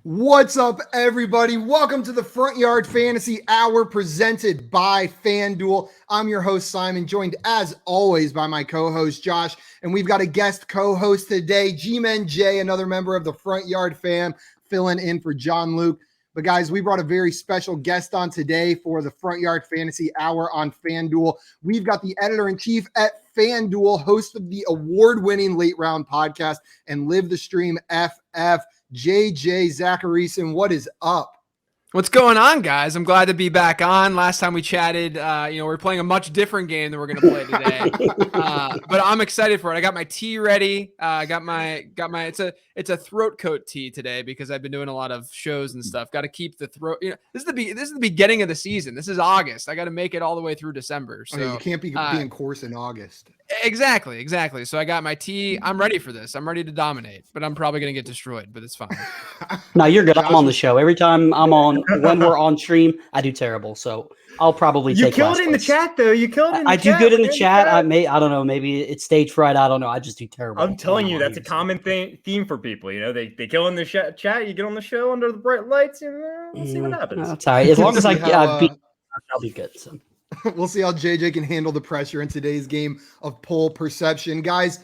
What's up, everybody? Welcome to the Front Yard Fantasy Hour presented by FanDuel. I'm your host, Simon, joined as always by my co-host, Josh. And we've got a guest co-host today, G-Men Jay, another member of the Front Yard fam, filling in for John Luke. But guys, we brought a very special guest on today for the Front Yard Fantasy Hour on FanDuel. We've got the editor-in-chief at FanDuel, host of the award-winning Late Round podcast and Live the Stream FF, JJ Zachariason. What is up? What's going on, guys? I'm glad to be back on. Last time we chatted, we're playing a much different game than we're going to play today. But I'm excited for it. I got my tea ready. I got my it's a throat coat tea today because I've been doing a lot of shows and stuff. Got to keep the throat. This is the beginning of the season. This is August. I got to make it all the way through December. So you can't be being coarse in August. Exactly. So I got my tea. I'm ready for this. I'm ready to dominate, but I'm probably going to get destroyed, but it's fine. No, you're good. I'm on the show. Every time I'm on, when we're on stream, I do terrible. So I'll probably take killed it in the chat, though. You killed it in the I chat. do good in the chat. I don't know. Maybe it's stage fright. I don't know. I just do terrible. I'm telling you, that's a common theme for people. They kill in the chat. You get on the show under the bright lights, and we'll see what happens. That's all right. As long as I'll be good. So. We'll see how JJ can handle the pressure in today's game of poll perception. Guys,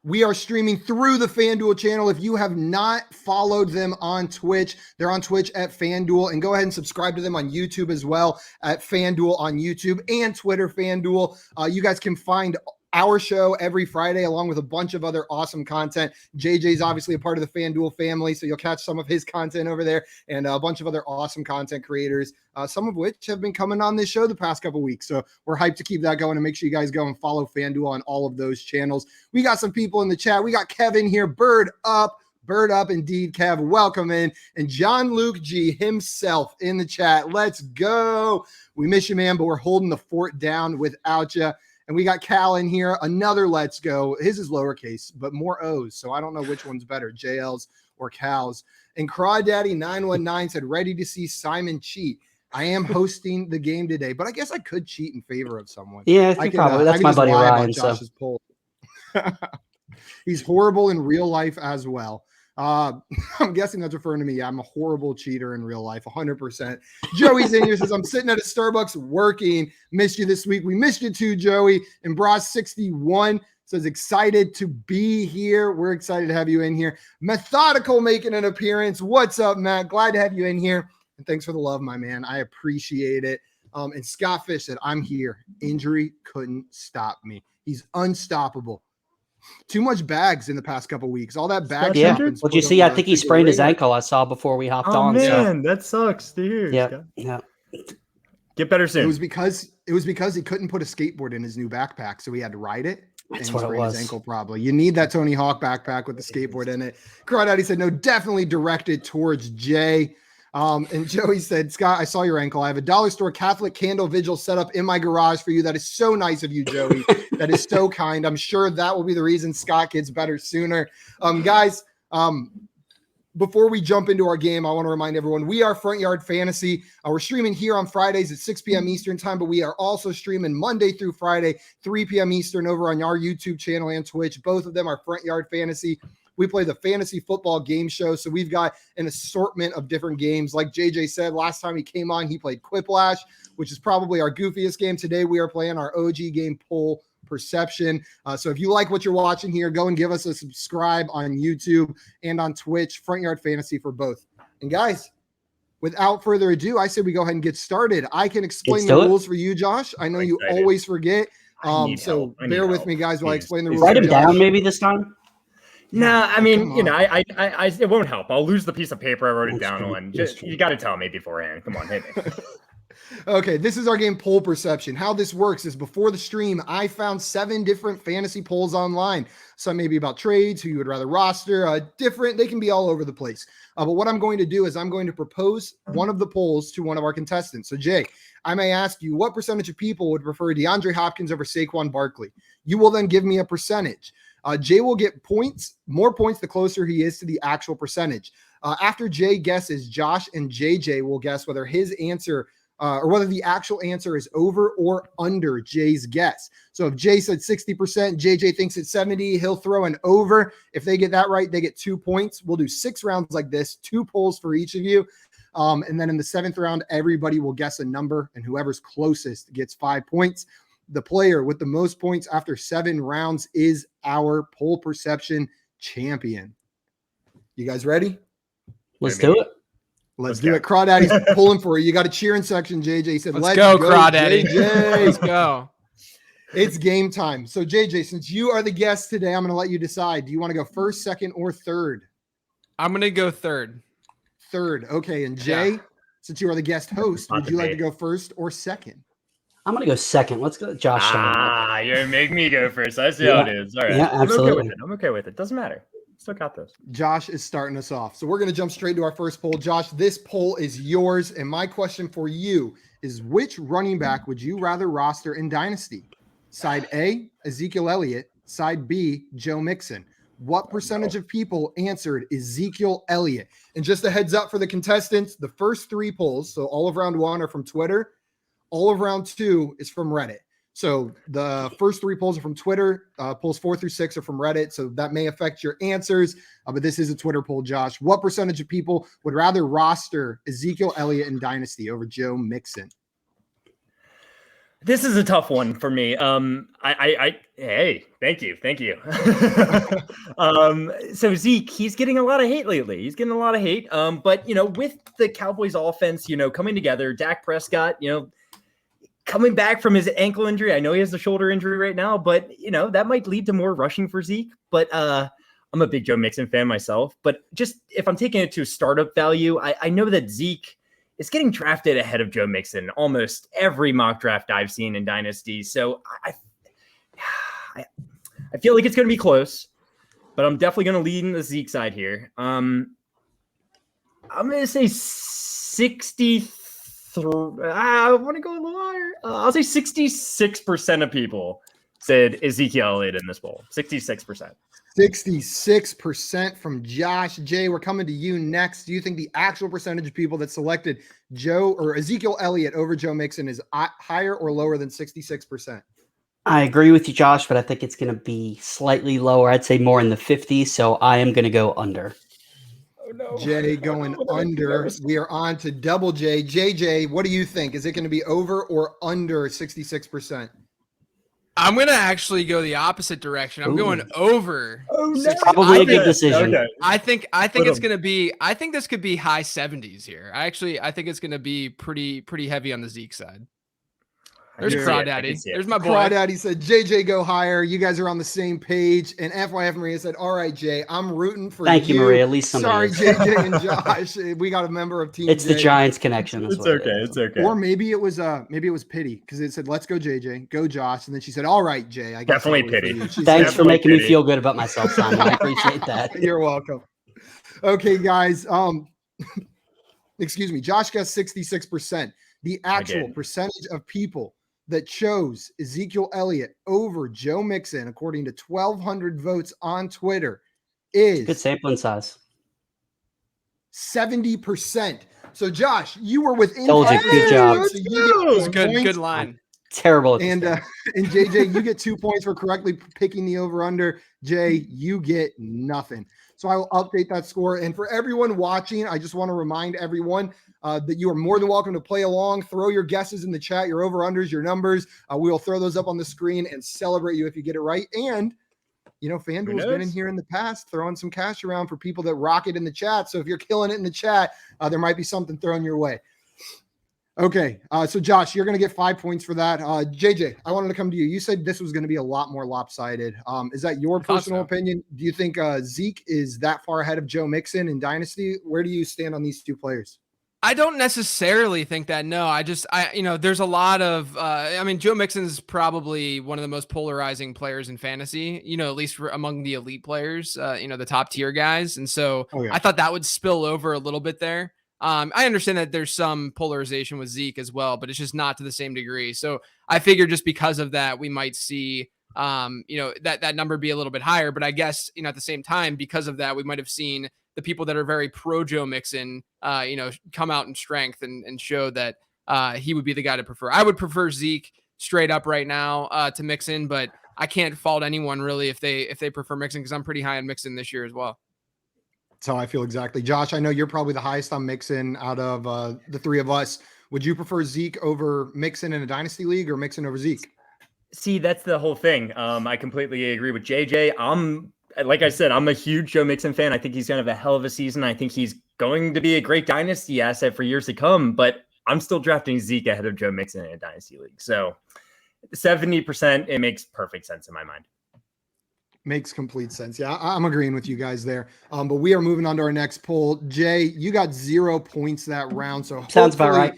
we are streaming through the FanDuel channel. If you have not followed them on Twitch, they're on Twitch at FanDuel. And go ahead and subscribe to them on YouTube as well at FanDuel on YouTube and Twitter FanDuel. You guys can find our show every Friday, along with a bunch of other awesome content. JJ's obviously a part of the FanDuel family, so you'll catch some of his content over there and a bunch of other awesome content creators, some of which have been coming on this show the past couple weeks. So we're hyped to keep that going, and make sure you guys go and follow FanDuel on all of those channels. We got some people in the chat. We got Kevin here, Bird up indeed, Kev, welcome in. And John Luke G himself in the chat. Let's go. We miss you, man, but we're holding the fort down without you. And we got Cal in here, another let's go. His is lowercase, but more O's. So I don't know which one's better, JL's or Cal's. And Crawdaddy919 said, ready to see Simon cheat. I am hosting the game today, but I guess I could cheat in favor of someone. Yeah, I think probably. That's my buddy Ryan. So. He's horrible in real life as well. I'm guessing that's referring to me. I'm a horrible cheater in real life, 100%. Joey's in here, says, I'm sitting at a Starbucks working. Missed you this week. We missed you too, Joey. And Bras61 says, excited to be here. We're excited to have you in here. Methodical making an appearance. What's up, Matt? Glad to have you in here. And thanks for the love, my man. I appreciate it. And Scott Fish said, I'm here. Injury couldn't stop me. He's unstoppable. Too much bags in the past couple weeks. All that bag. Yeah. Well, you see, I think he sprained his ankle. I saw before we hopped on. Oh man, that sucks to hear. Yeah. Get better soon. It was because he couldn't put a skateboard in his new backpack, so he had to ride it. That's what it was. His ankle probably. You need that Tony Hawk backpack with the skateboard in it. Crawdaddy said no, definitely directed towards Jay. And Joey said, Scott, I saw your ankle. I have a dollar store Catholic candle vigil set up in my garage for you. That is so nice of you, Joey. That is so kind. I'm sure that will be the reason Scott gets better sooner. Guys, before we jump into our game, I want to remind everyone, we are Front Yard Fantasy. We're streaming here on Fridays at 6 p.m. Eastern time, but we are also streaming Monday through Friday, 3 p.m. Eastern over on our YouTube channel and Twitch. Both of them are Front Yard Fantasy. We play the fantasy football game show, so we've got an assortment of different games. Like JJ said, last time he came on, he played Quiplash, which is probably our goofiest game. Today, we are playing our OG game, Poll Perception. So if you like what you're watching here, go and give us a subscribe on YouTube and on Twitch, Front Yard Fantasy for both. And guys, without further ado, I say we go ahead and get started. I can explain the rules for you, Josh. I know you always forget. So bear with me, guys, while I explain the rules. Write them down maybe this time. No, I mean, I it won't help. I'll lose the piece of paper I wrote it down on. You got to tell me beforehand. Come on, hit me. Okay, this is our game, Poll Perception. How this works is before the stream, I found 7 different fantasy polls online. Some may be about trades, who you would rather roster, different. They can be all over the place. But what I'm going to do is I'm going to propose one of the polls to one of our contestants. So, Jay, I may ask you, what percentage of people would prefer DeAndre Hopkins over Saquon Barkley? You will then give me a percentage. Jay will get more points the closer he is to the actual percentage. After Jay guesses, Josh and JJ will guess whether his answer or whether the actual answer is over or under Jay's guess. So if Jay said 60%, JJ thinks it's 70, he'll throw an over. If they get that right, they get 2 points. We'll do 6 rounds like this, 2 polls for each of you. And then in the 7th round, everybody will guess a number, and whoever's closest gets 5 points. The player with the most points after 7 rounds is our poll perception champion. You guys ready? Let's do it. Let's do it. Crawdaddy's pulling for you. You got a cheering section, JJ said. Let's go, Crawdaddy. JJ. Let's go. It's game time. So, JJ, since you are the guest today, I'm going to let you decide. Do you want to go first, second, or third? I'm going to go third. Third. Okay. And Jay, since you are the guest host, would you like to go first or second? I'm going to go second. Let's go, Josh. You're make me go first. I see how it is. All right. Yeah, absolutely. I'm okay with it. Doesn't matter. Still got this. Josh is starting us off. So we're going to jump straight to our first poll. Josh, this poll is yours. And my question for you is, which running back would you rather roster in Dynasty? Side A, Ezekiel Elliott. Side B, Joe Mixon. What percentage of people answered Ezekiel Elliott? And just a heads up for the contestants, the first 3 polls, so all of round 1 are from Twitter. All of round 2 is from Reddit. So the first 3 polls are from Twitter. Polls 4 through 6 are from Reddit. So that may affect your answers. But this is a Twitter poll, Josh. What percentage of people would rather roster Ezekiel Elliott in Dynasty over Joe Mixon? This is a tough one for me. Hey, thank you. So Zeke, he's getting a lot of hate lately. But with the Cowboys offense, coming together, Dak Prescott, coming back from his ankle injury. I know he has the shoulder injury right now, but that might lead to more rushing for Zeke. But I'm a big Joe Mixon fan myself. But just if I'm taking it to startup value, I know that Zeke is getting drafted ahead of Joe Mixon almost every mock draft I've seen in Dynasty. So I feel like it's going to be close, but I'm definitely going to lean the Zeke side here. I'm going to say 63. I want to go a little higher. I'll say 66% of people said Ezekiel Elliott in this poll. 66%. 66% from Josh. Jay, we're coming to you next. Do you think the actual percentage of people that selected Joe or Ezekiel Elliott over Joe Mixon is higher or lower than 66%? I agree with you, Josh, but I think it's going to be slightly lower. I'd say more in the 50s, so I am going to go under. Oh, no. Jay going under. We are on to Double J. JJ, what do you think? Is it going to be over or under 66%? I'm going to actually go the opposite direction. I'm going over. Oh, no. Probably a good decision. Okay. I think it's going to be, I think this could be high 70s here. I think it's going to be pretty heavy on the Zeke side. There's Crawdaddy. There's my boy. Crawdaddy said, JJ, go higher. You guys are on the same page. And FYF Maria said, all right, Jay, I'm rooting for you. Thank you, Maria. At least somebody Sorry, JJ and Josh. We got a member of Team It's J. the Giants connection. It's okay. It's okay. Or maybe it was pity because it said, let's go, JJ, go, Josh. And then she said, all right, Jay. I guess Definitely pity. Thanks for making me feel good about myself, Simon. I appreciate that. You're welcome. Okay, guys. Excuse me. Josh got 66%. The actual percentage of people that chose Ezekiel Elliott over Joe Mixon, according to 1,200 votes on Twitter, is good sampling size. 70%. So, Josh, you were within. Told you, good job. So you get Good line. Terrible. And JJ, you get 2 points for correctly picking the over/under. Jay, you get nothing. So I will update that score. And for everyone watching, I just want to remind everyone that you are more than welcome to play along. Throw your guesses in the chat, your over-unders, your numbers. We will throw those up on the screen and celebrate you if you get it right. And, FanDuel's been in here in the past throwing some cash around for people that rock it in the chat. So if you're killing it in the chat, there might be something thrown your way. Okay, so Josh, you're going to get 5 points for that. JJ, I wanted to come to you. You said this was going to be a lot more lopsided. Is that your personal opinion? Do you think Zeke is that far ahead of Joe Mixon in Dynasty? Where do you stand on these two players? I don't necessarily think that. No, there's a lot of, Joe Mixon's probably one of the most polarizing players in fantasy, at least among the elite players, the top tier guys. And so I thought that would spill over a little bit there. I understand that there's some polarization with Zeke as well, but it's just not to the same degree. So I figure just because of that, we might see, that number be a little bit higher. But I guess, at the same time, because of that, we might have seen the people that are very pro Joe Mixon, come out in strength and show that, he would be the guy to prefer. I would prefer Zeke straight up right now to Mixon, but I can't fault anyone really if they prefer Mixon, because I'm pretty high on Mixon this year as well. That's how I feel exactly. Josh, I know you're probably the highest on Mixon out of the three of us. Would you prefer Zeke over Mixon in a dynasty league or Mixon over Zeke? See, that's the whole thing. I completely agree with JJ. Like I said, I'm a huge Joe Mixon fan. I think he's going to have a hell of a season. I think he's going to be a great dynasty asset for years to come, but I'm still drafting Zeke ahead of Joe Mixon in a dynasty league. So 70%, it makes perfect sense in my mind. Makes complete sense. Yeah, I'm agreeing with you guys there. But we are moving on to our next poll. Jay, you got 0 points that round. So sounds about right.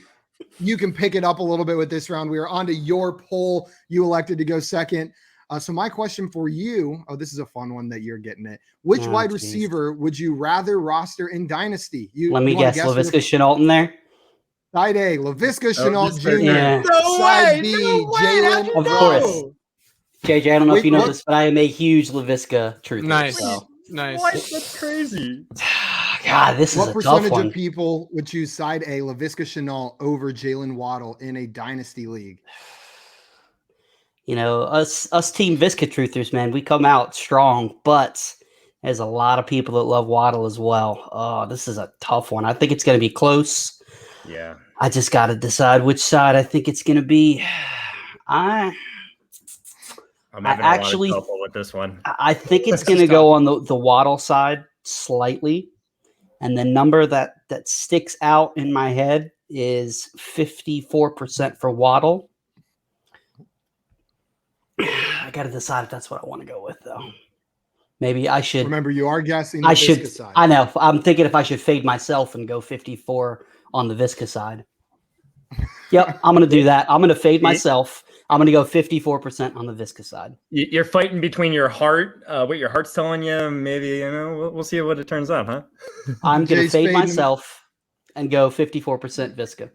You can pick it up a little bit with this round. We are on to your poll. You elected to go second. So my question for you, this is a fun one that you're getting at. Which wide receiver would you rather roster in Dynasty? Let me guess, Laviska Shenault in there? Side A, Laviska Shenault Jr. Yeah. No Side way, B, no way. Jalen. Of course. JJ, I don't know if you know this, but I am a huge Laviska truther. Nice. So. Nice. What? That's crazy. God, this is a tough one. What percentage of people would choose side A, Laviska Shenault, over Jalen Waddle in a dynasty league? You know, us Team Visca truthers, man, we come out strong, but there's a lot of people that love Waddle as well. Oh, this is a tough one. I think it's going to be close. Yeah. I just got to decide which side I think it's going to be. I'm having a lot of trouble with this one. I think it's going to go on the Waddle side slightly. And the number that sticks out in my head is 54% for Waddle. I got to decide if that's what I want to go with, though. Maybe I should. Remember, you are guessing the Visca side. I know. I'm thinking if I should fade myself and go 54 on the Visca side. Yep, I'm going to do that. I'm going to fade myself. I'm going to go 54% on the Visca side. You're fighting between your heart, what your heart's telling you. Maybe, we'll see what it turns out, huh? I'm going to fade myself and go 54% Visca.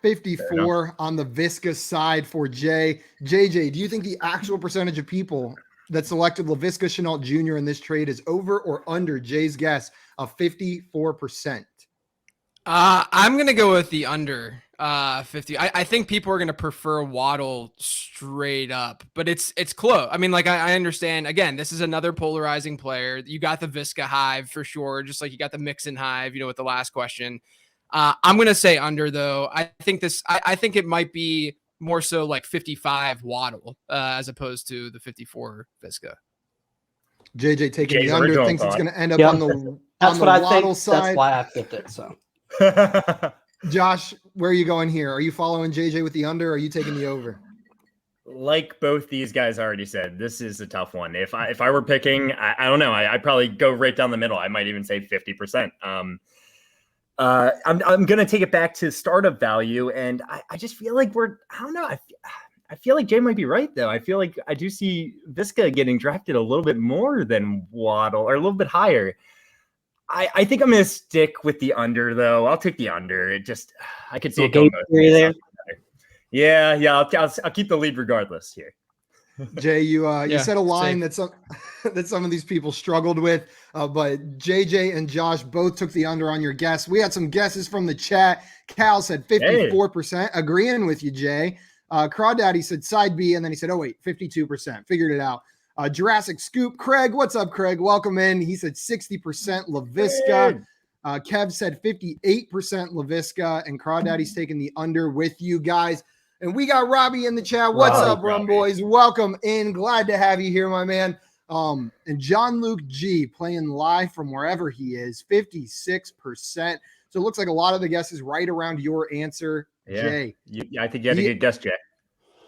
54 on the Visca side for Jay. JJ, do you think the actual percentage of people that selected Laviska Shenault Jr. in this trade is over or under Jay's guess of 54%? I'm going to go with the under 50. I think people are going to prefer Waddle straight up, but it's close. I mean, like I understand, again, this is another polarizing player. You got the Visca hive for sure, just like you got the Mixon hive, with the last question. I'm going to say under, though. I think it might be more so like 55 Waddle as opposed to the 54 Visca. JJ taking the under, thinks it's going to end up on the That's what I think. Side. That's why I picked it. So, Josh, where are you going here? Are you following JJ with the under? Or are you taking the over? Like both these guys already said, this is a tough one. If I were picking, I don't know. I'd probably go right down the middle. I might even say 50%. I'm going to take it back to startup value. And I just feel like I don't know. I feel like Jay might be right, though. I feel like I do see Visca getting drafted a little bit more than Waddle, or a little bit higher. I think I'm going to stick with the under, though. I'll take the under. I could see it going both ways. There. Yeah. I'll keep the lead regardless here. Jay, you said a line that some of these people struggled with, but JJ and Josh both took the under on your guess. We had some guesses from the chat. Cal said 54%, agreeing with you, Jay. Crawdaddy said side B, and then he said, 52%. Figured it out. Jurassic Scoop, Craig, what's up, Craig? Welcome in. He said 60% Laviska. Kev said 58% Laviska, and Crawdaddy's taking the under with you guys. And we got Robbie in the chat. What's up, Rum Boys? Welcome in. Glad to have you here, my man. And John Luke G playing live from wherever he is, 56%. So it looks like a lot of the guesses right around your answer, Jay. I think you had a good guess, Jay.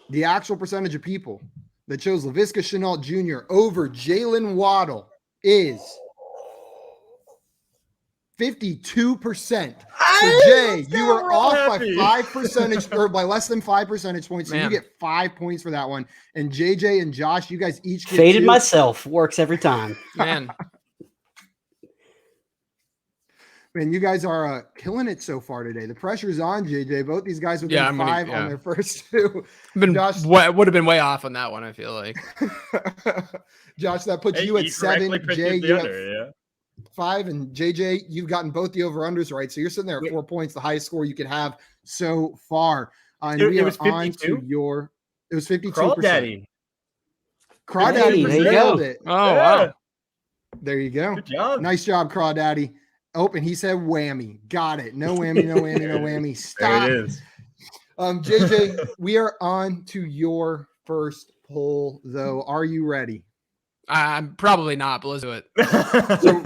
The actual percentage of people that chose Laviska Shenault Jr. over Jalen Waddle is 52%. So Jay, you are off by less than 5 percentage points. So you get 5 points for that one. And JJ and Josh, you guys each get faded 2. myself. Works every time. Man, you guys are killing it so far today. The pressure's on, JJ. Both these guys with 5 on their first 2. Josh would have been way off on that one, I feel like. Josh, that puts you at 7. Jay, you have 5, and JJ, you've gotten both the over-unders right. So you're sitting there at 4 points, the highest score you could have so far. And It we are was on 52? to your. It was 52%. Crawdaddy. Crawdaddy Hey, there you nailed go. it. Oh, Yeah. wow. There you go. Good job. Nice job, Crawdaddy. Oh, and he said whammy. Got it. No whammy, no whammy, no whammy. Stop. There it is. JJ, we are on to your first poll, though. Are you ready? I'm probably not, but let's do it. So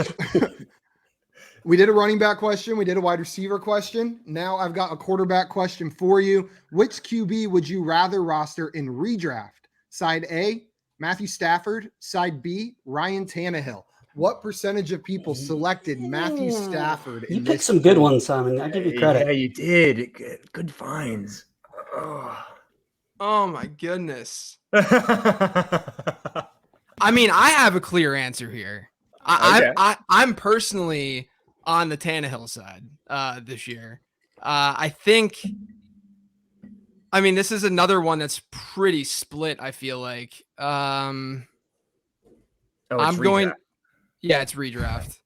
we did a running back question. We did a wide receiver question. Now I've got a quarterback question for you. Which QB would you rather roster in redraft? Side A, Matthew Stafford. Side B, Ryan Tannehill. What percentage of people selected Matthew Stafford You in picked this some good poll? ones, Simon. I give you Yeah, credit. you did. Good finds. Oh. Oh my goodness. I mean, I have a clear answer here. Okay. I'm personally on the Tannehill side this year. I think. I mean, this is another one that's pretty split. I feel like. I'm going. Yeah, it's redraft.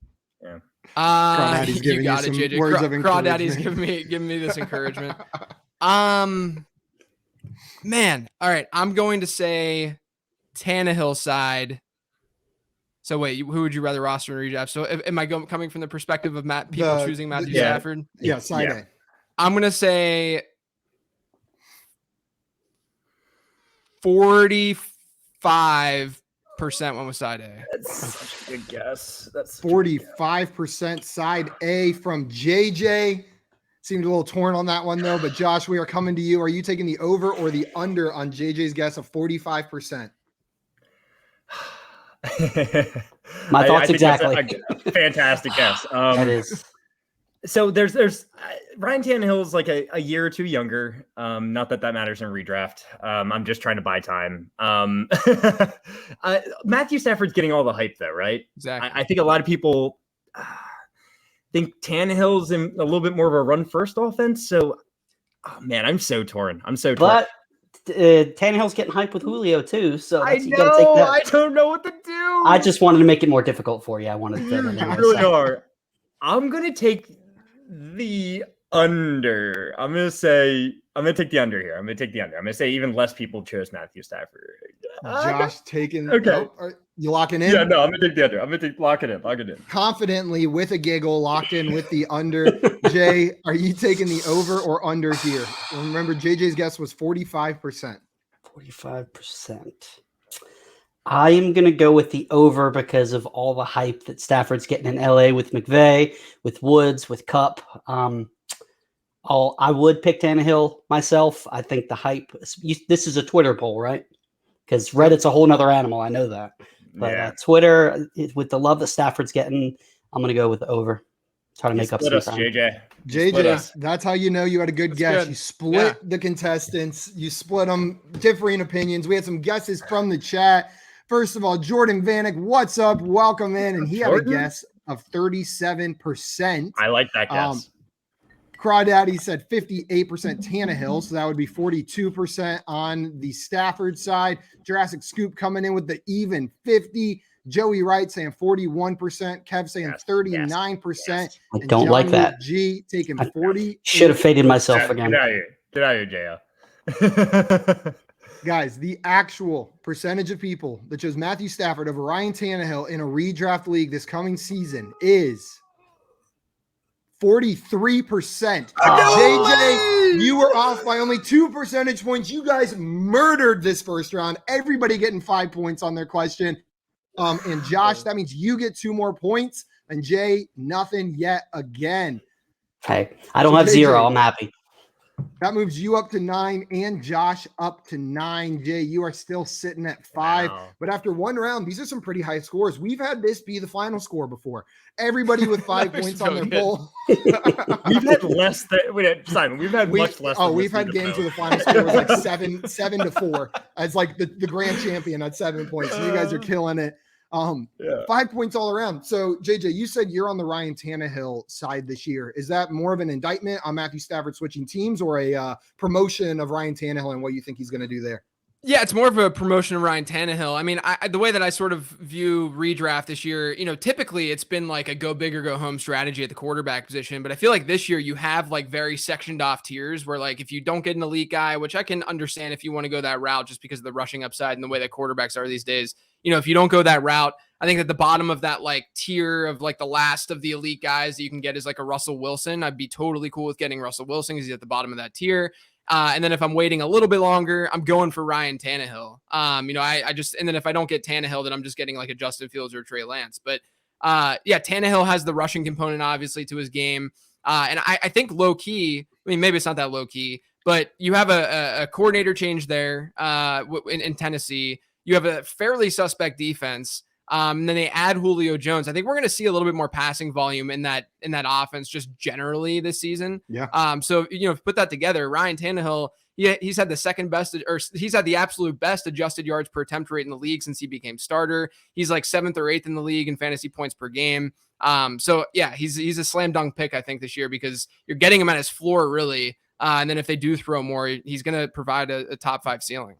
Yeah. Crawdaddy's You giving you got it, some JJ. words of Crawdaddy's encouragement. giving me this encouragement. Man, all right. I'm going to say Tannehill side. So wait, who would you rather roster in redraft? So am I coming from the perspective of people choosing Matthew yeah. Stafford? Yeah, side Yeah. A. I'm gonna say 45% went with side A. That's such a good guess. That's 45% side A from JJ. Seemed a little torn on that one, though. But Josh, we are coming to you. Are you taking the over or the under on JJ's guess of 45%? My thoughts I think exactly. That's a fantastic guess. That is. So there's Ryan Tannehill is like a year or two younger. Not that matters in redraft. I'm just trying to buy time. Matthew Stafford's getting all the hype though, right? Exactly. I think a lot of people think Tannehill's in a little bit more of a run first offense. So, oh man, I'm so torn. But Tannehill's getting hyped with Julio too, so I you gotta take know. that. I don't know what to do. I just wanted to make it more difficult for you. I wanted to. You to really are. I'm gonna take the under. I'm gonna take the under here. I'm gonna say even less people chose Matthew Stafford. Josh taking. Okay. You locking in? Yeah, no, I'm gonna take the under. Lock it in. Confidently with a giggle, locked in with the under. Jay, are you taking the over or under here? Remember, JJ's guess was 45%. 45%. I am going to go with the over because of all the hype that Stafford's getting in LA with McVay, with Woods, with Cup. I would pick Tannehill myself. I think the hype. This is a Twitter poll, right? Because Reddit's a whole nother animal. I know that. But Twitter, with the love that Stafford's getting, I'm going to go with the over. Try to make up some time. JJ, that's how you know you had a good guess. Good. You split the contestants. You split them, differing opinions. We had some guesses from the chat. First of all, Jordan Vanek, what's up? Welcome in. And he had a guess of 37%. I like that guess. Crawdaddy said 58% Tannehill, so that would be 42% on the Stafford side. Jurassic Scoop coming in with the even 50. Joey Wright saying 41%. Kev saying 39%. I don't like that. G taking 40. Should have faded myself again. Get out of here, JL. Guys, the actual percentage of people that chose Matthew Stafford over Ryan Tannehill in a redraft league this coming season is 43%. JJ, you were off by only 2 percentage points. You guys murdered this first round. Everybody getting 5 points on their question. And Josh, that means you get 2 more points. And Jay, nothing yet again. Hey, I don't have JJ, 0. I'm happy. That moves you up to 9 and Josh up to 9. Jay, you are still sitting at 5. Wow. But after one round, these are some pretty high scores. We've had this be the final score before. Everybody with 5 points on their poll. We've had less than Simon. We've had much less. Oh, we've had games where the final score was like 7-4. As like the grand champion at 7 points. So you guys are killing it. 5 points all around. So JJ, you said you're on the Ryan Tannehill side this year. Is that more of an indictment on Matthew Stafford switching teams or a promotion of Ryan Tannehill and what you think he's going to do there? Yeah, it's more of a promotion of Ryan Tannehill. I mean, the way that I sort of view redraft this year, typically it's been like a go big or go home strategy at the quarterback position. But I feel like this year you have like very sectioned off tiers where like if you don't get an elite guy, which I can understand if you want to go that route just because of the rushing upside and the way that quarterbacks are these days, if you don't go that route, I think at the bottom of that like tier of like the last of the elite guys that you can get is like a Russell Wilson. I'd be totally cool with getting Russell Wilson because he's at the bottom of that tier. And then if I'm waiting a little bit longer, I'm going for Ryan Tannehill. And then if I don't get Tannehill, then I'm just getting like a Justin Fields or Trey Lance. But Tannehill has the rushing component obviously to his game. And I think low key, I mean, maybe it's not that low key, but you have a coordinator change there in Tennessee. You have a fairly suspect defense. And then they add Julio Jones. I think we're going to see a little bit more passing volume in that offense just generally this season. Yeah. So put that together, Ryan Tannehill, he's had the second best, or he's had the absolute best adjusted yards per attempt rate in the league since he became starter. He's like 7th or 8th in the league in fantasy points per game. He's a slam dunk pick, I think, this year because you're getting him at his floor really. And then if they do throw more, he's going to provide a top 5 ceiling.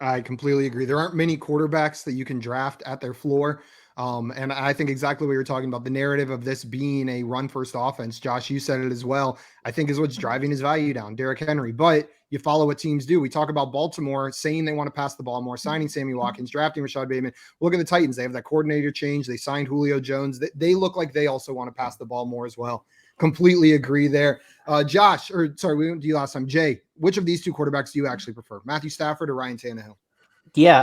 I completely agree. There aren't many quarterbacks that you can draft at their floor. And I think exactly what you're talking about, the narrative of this being a run-first offense. Josh, you said it as well, I think is what's driving his value down, Derrick Henry. But you follow what teams do. We talk about Baltimore saying they want to pass the ball more, signing Sammy Watkins, drafting Rashad Bateman. Look at the Titans. They have that coordinator change. They signed Julio Jones. They look like they also want to pass the ball more as well. Completely agree there. Josh, or sorry, we went to you last time. Jay, which of these two quarterbacks do you actually prefer, Matthew Stafford or Ryan Tannehill? Yeah,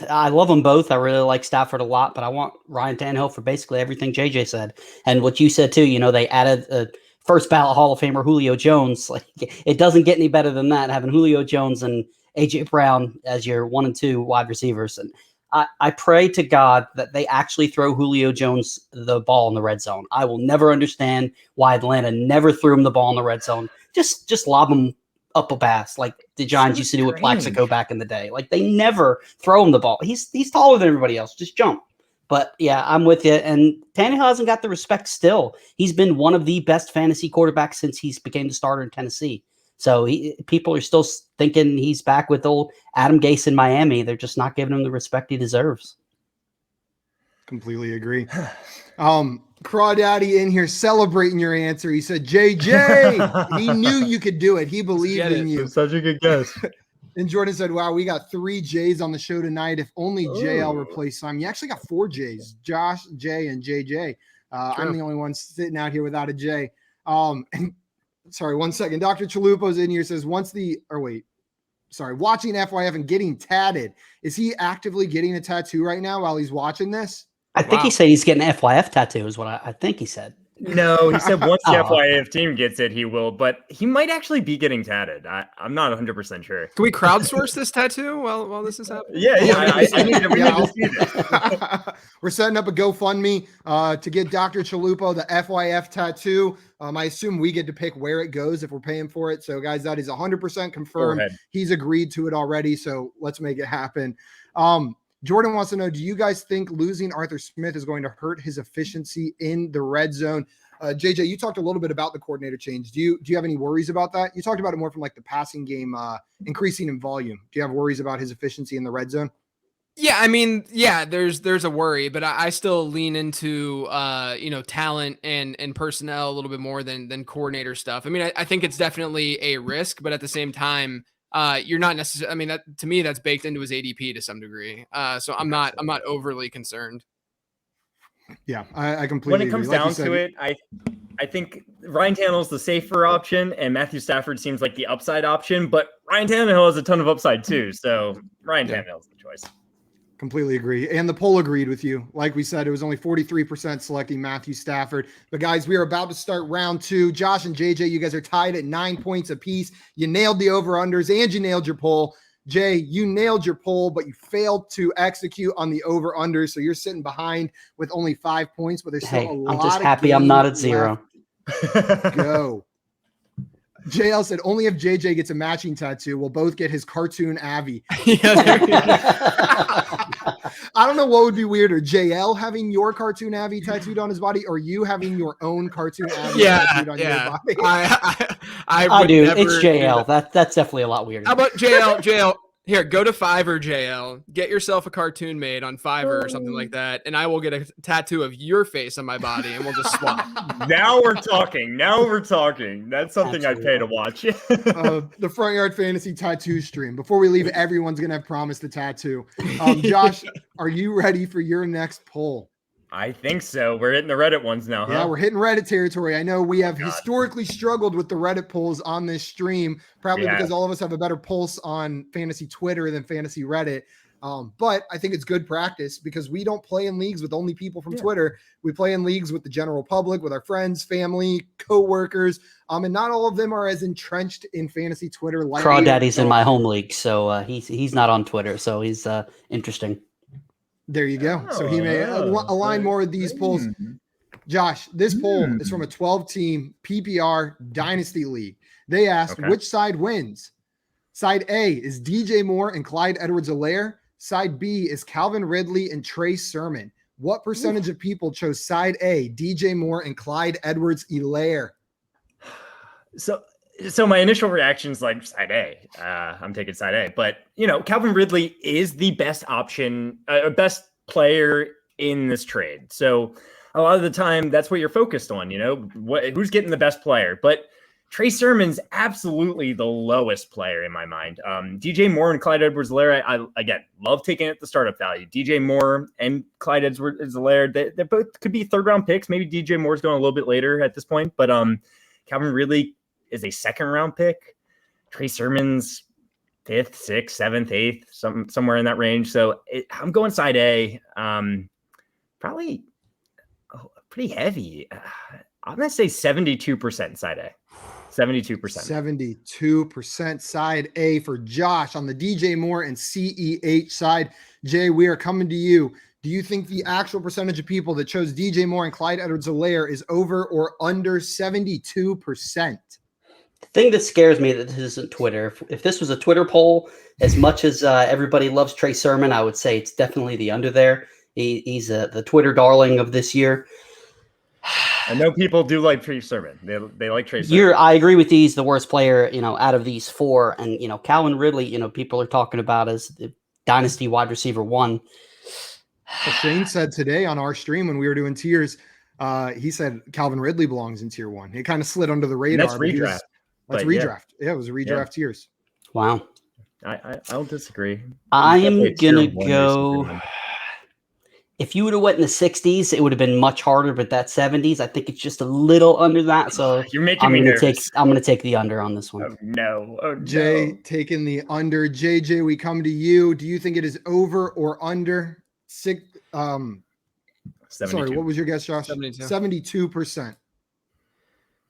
I love them both. I really like Stafford a lot, but I want Ryan Tannehill for basically everything JJ said. And what you said too, they added a first ballot Hall of Famer Julio Jones. Like it doesn't get any better than that, having Julio Jones and AJ Brown as your 1 and 2 wide receivers. And I pray to God that they actually throw Julio Jones the ball in the red zone. I will never understand why Atlanta never threw him the ball in the red zone. Just lob him up a pass like the Giants used to do with Plaxico back in the day. Like they never throw him the ball. He's taller than everybody else. Just jump. But yeah, I'm with you. And Tannehill hasn't got the respect still. He's been one of the best fantasy quarterbacks since he's became the starter in Tennessee. So people are still thinking he's back with old Adam Gase in Miami. They're just not giving him the respect he deserves. Completely agree. Crawdaddy in here celebrating your answer. He said, JJ, he knew you could do it. He believed in you. Such a good guess. And Jordan said, wow, we got 3 J's on the show tonight. If only JL replaced Simon. You actually got 4 J's, Josh, Jay, and JJ. I'm the only one sitting out here without a J. And sorry, 1 second. Dr. Chalupo's in here, says watching FYF and getting tatted. Is he actively getting a tattoo right now while he's watching this? I think he said he's getting an FYF tattoo is what I think he said. No, he said once the FYF team gets it, he will, but he might actually be getting tatted. I'm not 100% sure. Can we crowdsource this tattoo while this is happening? Yeah, I need to see this. We're setting up a GoFundMe to get Dr. Chalupo the FYF tattoo. I assume we get to pick where it goes if we're paying for it. So, guys, that is 100% confirmed. He's agreed to it already, so let's make it happen. Jordan wants to know, do you guys think losing Arthur Smith is going to hurt his efficiency in the red zone? JJ, you talked a little bit about the coordinator change. Do you have any worries about that? You talked about it more from like the passing game increasing in volume. Do you have worries about his efficiency in the red zone? Yeah, I mean, there's a worry, but I still lean into talent and personnel a little bit more than coordinator stuff. I mean, I think it's definitely a risk, but at the same time, you're not necessarily. I mean, that to me, that's baked into his ADP to some degree. So I'm not overly concerned. Yeah, I completely. When it comes down to it, I think Ryan Tannehill's the safer option, and Matthew Stafford seems like the upside option. But Ryan Tannehill has a ton of upside too, so Ryan Tannehill's the choice. Completely agree. And the poll agreed with you. Like we said, it was only 43% selecting Matthew Stafford. But guys, we are about to start round 2. Josh and JJ, you guys are tied at 9 points apiece. You nailed the over-unders and you nailed your poll. Jay, you nailed your poll, but you failed to execute on the over-under. So you're sitting behind with only 5 points, but there's still a lot. I'm just happy I'm not at 0. Go. JL said, only if JJ gets a matching tattoo, we'll both get his cartoon Avi. I don't know what would be weirder, JL having your cartoon Avi tattooed on his body or you having your own cartoon Avi tattooed on your body. I do. It's JL. That's definitely a lot weirder. How about JL? Here, go to Fiverr, JL. Get yourself a cartoon made on Fiverr or something like that, and I will get a tattoo of your face on my body, and we'll just swap. Now we're talking. That's something I'd pay to watch. The Front Yard Fantasy tattoo stream. Before we leave, everyone's going to have promised the tattoo. Josh, are you ready for your next poll? I think so. We're hitting the Reddit ones now, huh? Yeah, we're hitting Reddit territory. I know we have historically struggled with the Reddit polls on this stream, probably because all of us have a better pulse on fantasy Twitter than fantasy Reddit. But I think it's good practice because we don't play in leagues with only people from Twitter. We play in leagues with the general public, with our friends, family, coworkers, and not all of them are as entrenched in fantasy Twitter. Like Crawdaddy's in my home league, so he's not on Twitter, so he's interesting. There you go. So he may align more with these polls. Josh, this poll is from a 12-team PPR Dynasty League. They asked which side wins. Side A is DJ Moore and Clyde Edwards-Helaire. Side B is Calvin Ridley and Trey Sermon. What percentage of people chose side A, DJ Moore and Clyde Edwards-Helaire? So my initial reaction is like side A. I'm taking side A, but Calvin Ridley is the best option, best player in this trade. So a lot of the time, that's what you're focused on. Who's getting the best player? But Trey Sermon's absolutely the lowest player in my mind. DJ Moore and Clyde Edwards-Helaire, I again love taking it at the startup value. DJ Moore and Clyde Edwards-Helaire, they both could be third-round picks. Maybe DJ Moore's going a little bit later at this point, but Calvin Ridley is a second-round pick. Trey Sermon's 5th, 6th, 7th, 8th, somewhere in that range. So I'm going side A. Probably pretty heavy. I'm going to say 72% side A. 72%. 72% side A for Josh on the DJ Moore and CEH side. Jay, we are coming to you. Do you think the actual percentage of people that chose DJ Moore and Clyde Edwards-Helaire is over or under 72%? The thing that scares me that this isn't Twitter. If this was a Twitter poll, as much as everybody loves Trey Sermon, I would say it's definitely the under there. He's the Twitter darling of this year. I know people do like Trey Sermon. They like Trey Sermon. I agree with he's the worst player, out of these four. And, Calvin Ridley, people are talking about as the Dynasty wide receiver 1. Well, Shane said today on our stream when we were doing tiers, he said Calvin Ridley belongs in tier 1. It kind of slid under the radar. That's redraft. That's redraft. Yeah, it was a redraft tiers. Wow. I don't disagree. I'm going to go. If you would have went in the 60s, it would have been much harder, but that 70s, I think it's just a little under that. So you're making me nervous. I'm going to take the under on this one. Oh, no. Jay taking the under. JJ, we come to you. Do you think it is over or under 6? 72. Sorry, what was your guess, Josh? 72%.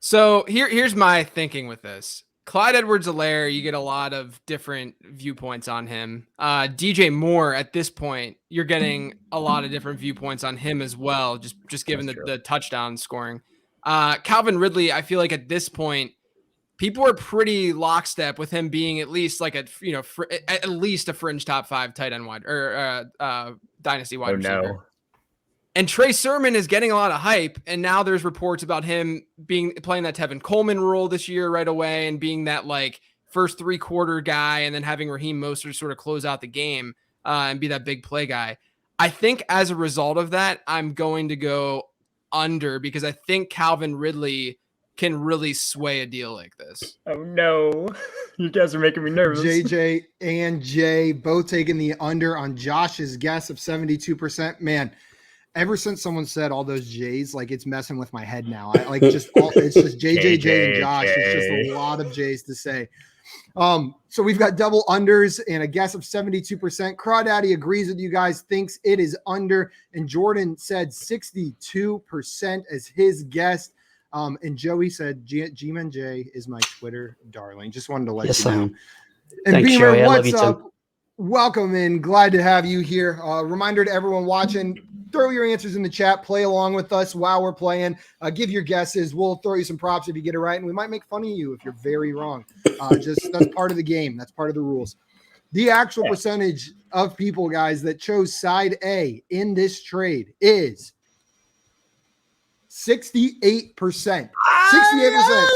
So here's my thinking with this. Clyde Edwards-Helaire, you get a lot of different viewpoints on him. DJ Moore, at this point, you're getting a lot of different viewpoints on him as well, just given the touchdown scoring. Calvin Ridley, I feel like at this point, people are pretty lockstep with him being at least like at least a fringe top 5 tight end wide or dynasty wide receiver. No. And Trey Sermon is getting a lot of hype, and now there's reports about him playing that Tevin Coleman role this year right away and being that like first 3-quarter guy, and then having Raheem Mostert sort of close out the game and be that big play guy. I think as a result of that, I'm going to go under because I think Calvin Ridley can really sway a deal like this. Oh no, you guys are making me nervous. JJ and Jay both taking the under on Josh's guess of 72%. Man, ever since someone said all those J's, like it's messing with my head now. It's just JJ and Josh. It's just a lot of J's to say. So we've got double unders and a guess of 72%. Crawdaddy agrees with you guys, thinks it is under, and Jordan said 62% as his guess. And Joey said G-Man J is my Twitter darling. Just wanted to let you know. And Thanks, Beamer, Joey. what's up? Welcome in. Glad to have you here. Reminder to everyone watching, throw your answers in the chat. Play along with us while we're playing. Give your guesses. We'll throw you some props if you get it right, and we might make fun of you if you're very wrong. That's part of the game. That's part of the rules. The actual percentage of people, guys, that chose side A in this trade is 68%. 68%.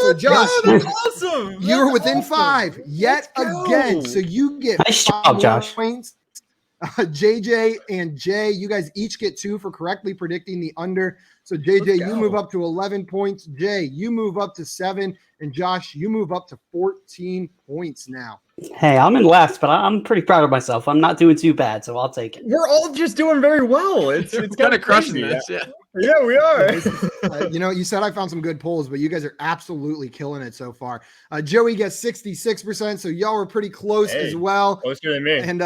So Josh, that's awesome. you were That's within awesome. 5 yet Let's go. again. So you get Nice 5 job, Josh. points. JJ and Jay, you guys each get 2 for correctly predicting the under. So JJ, Let's you go. move up to 11 points. Jay, you move up to 7. And Josh, you move up to 14 points now. Hey, I'm in last, but I'm pretty proud of myself. I'm not doing too bad, so I'll take it. We're all just doing very well. It's Kind of crushing crazy. this. Yeah. Yeah, we are. You said I found some good polls, but you guys are absolutely killing it so far. Joey gets 66%, so y'all were pretty close as well. Closer than me. And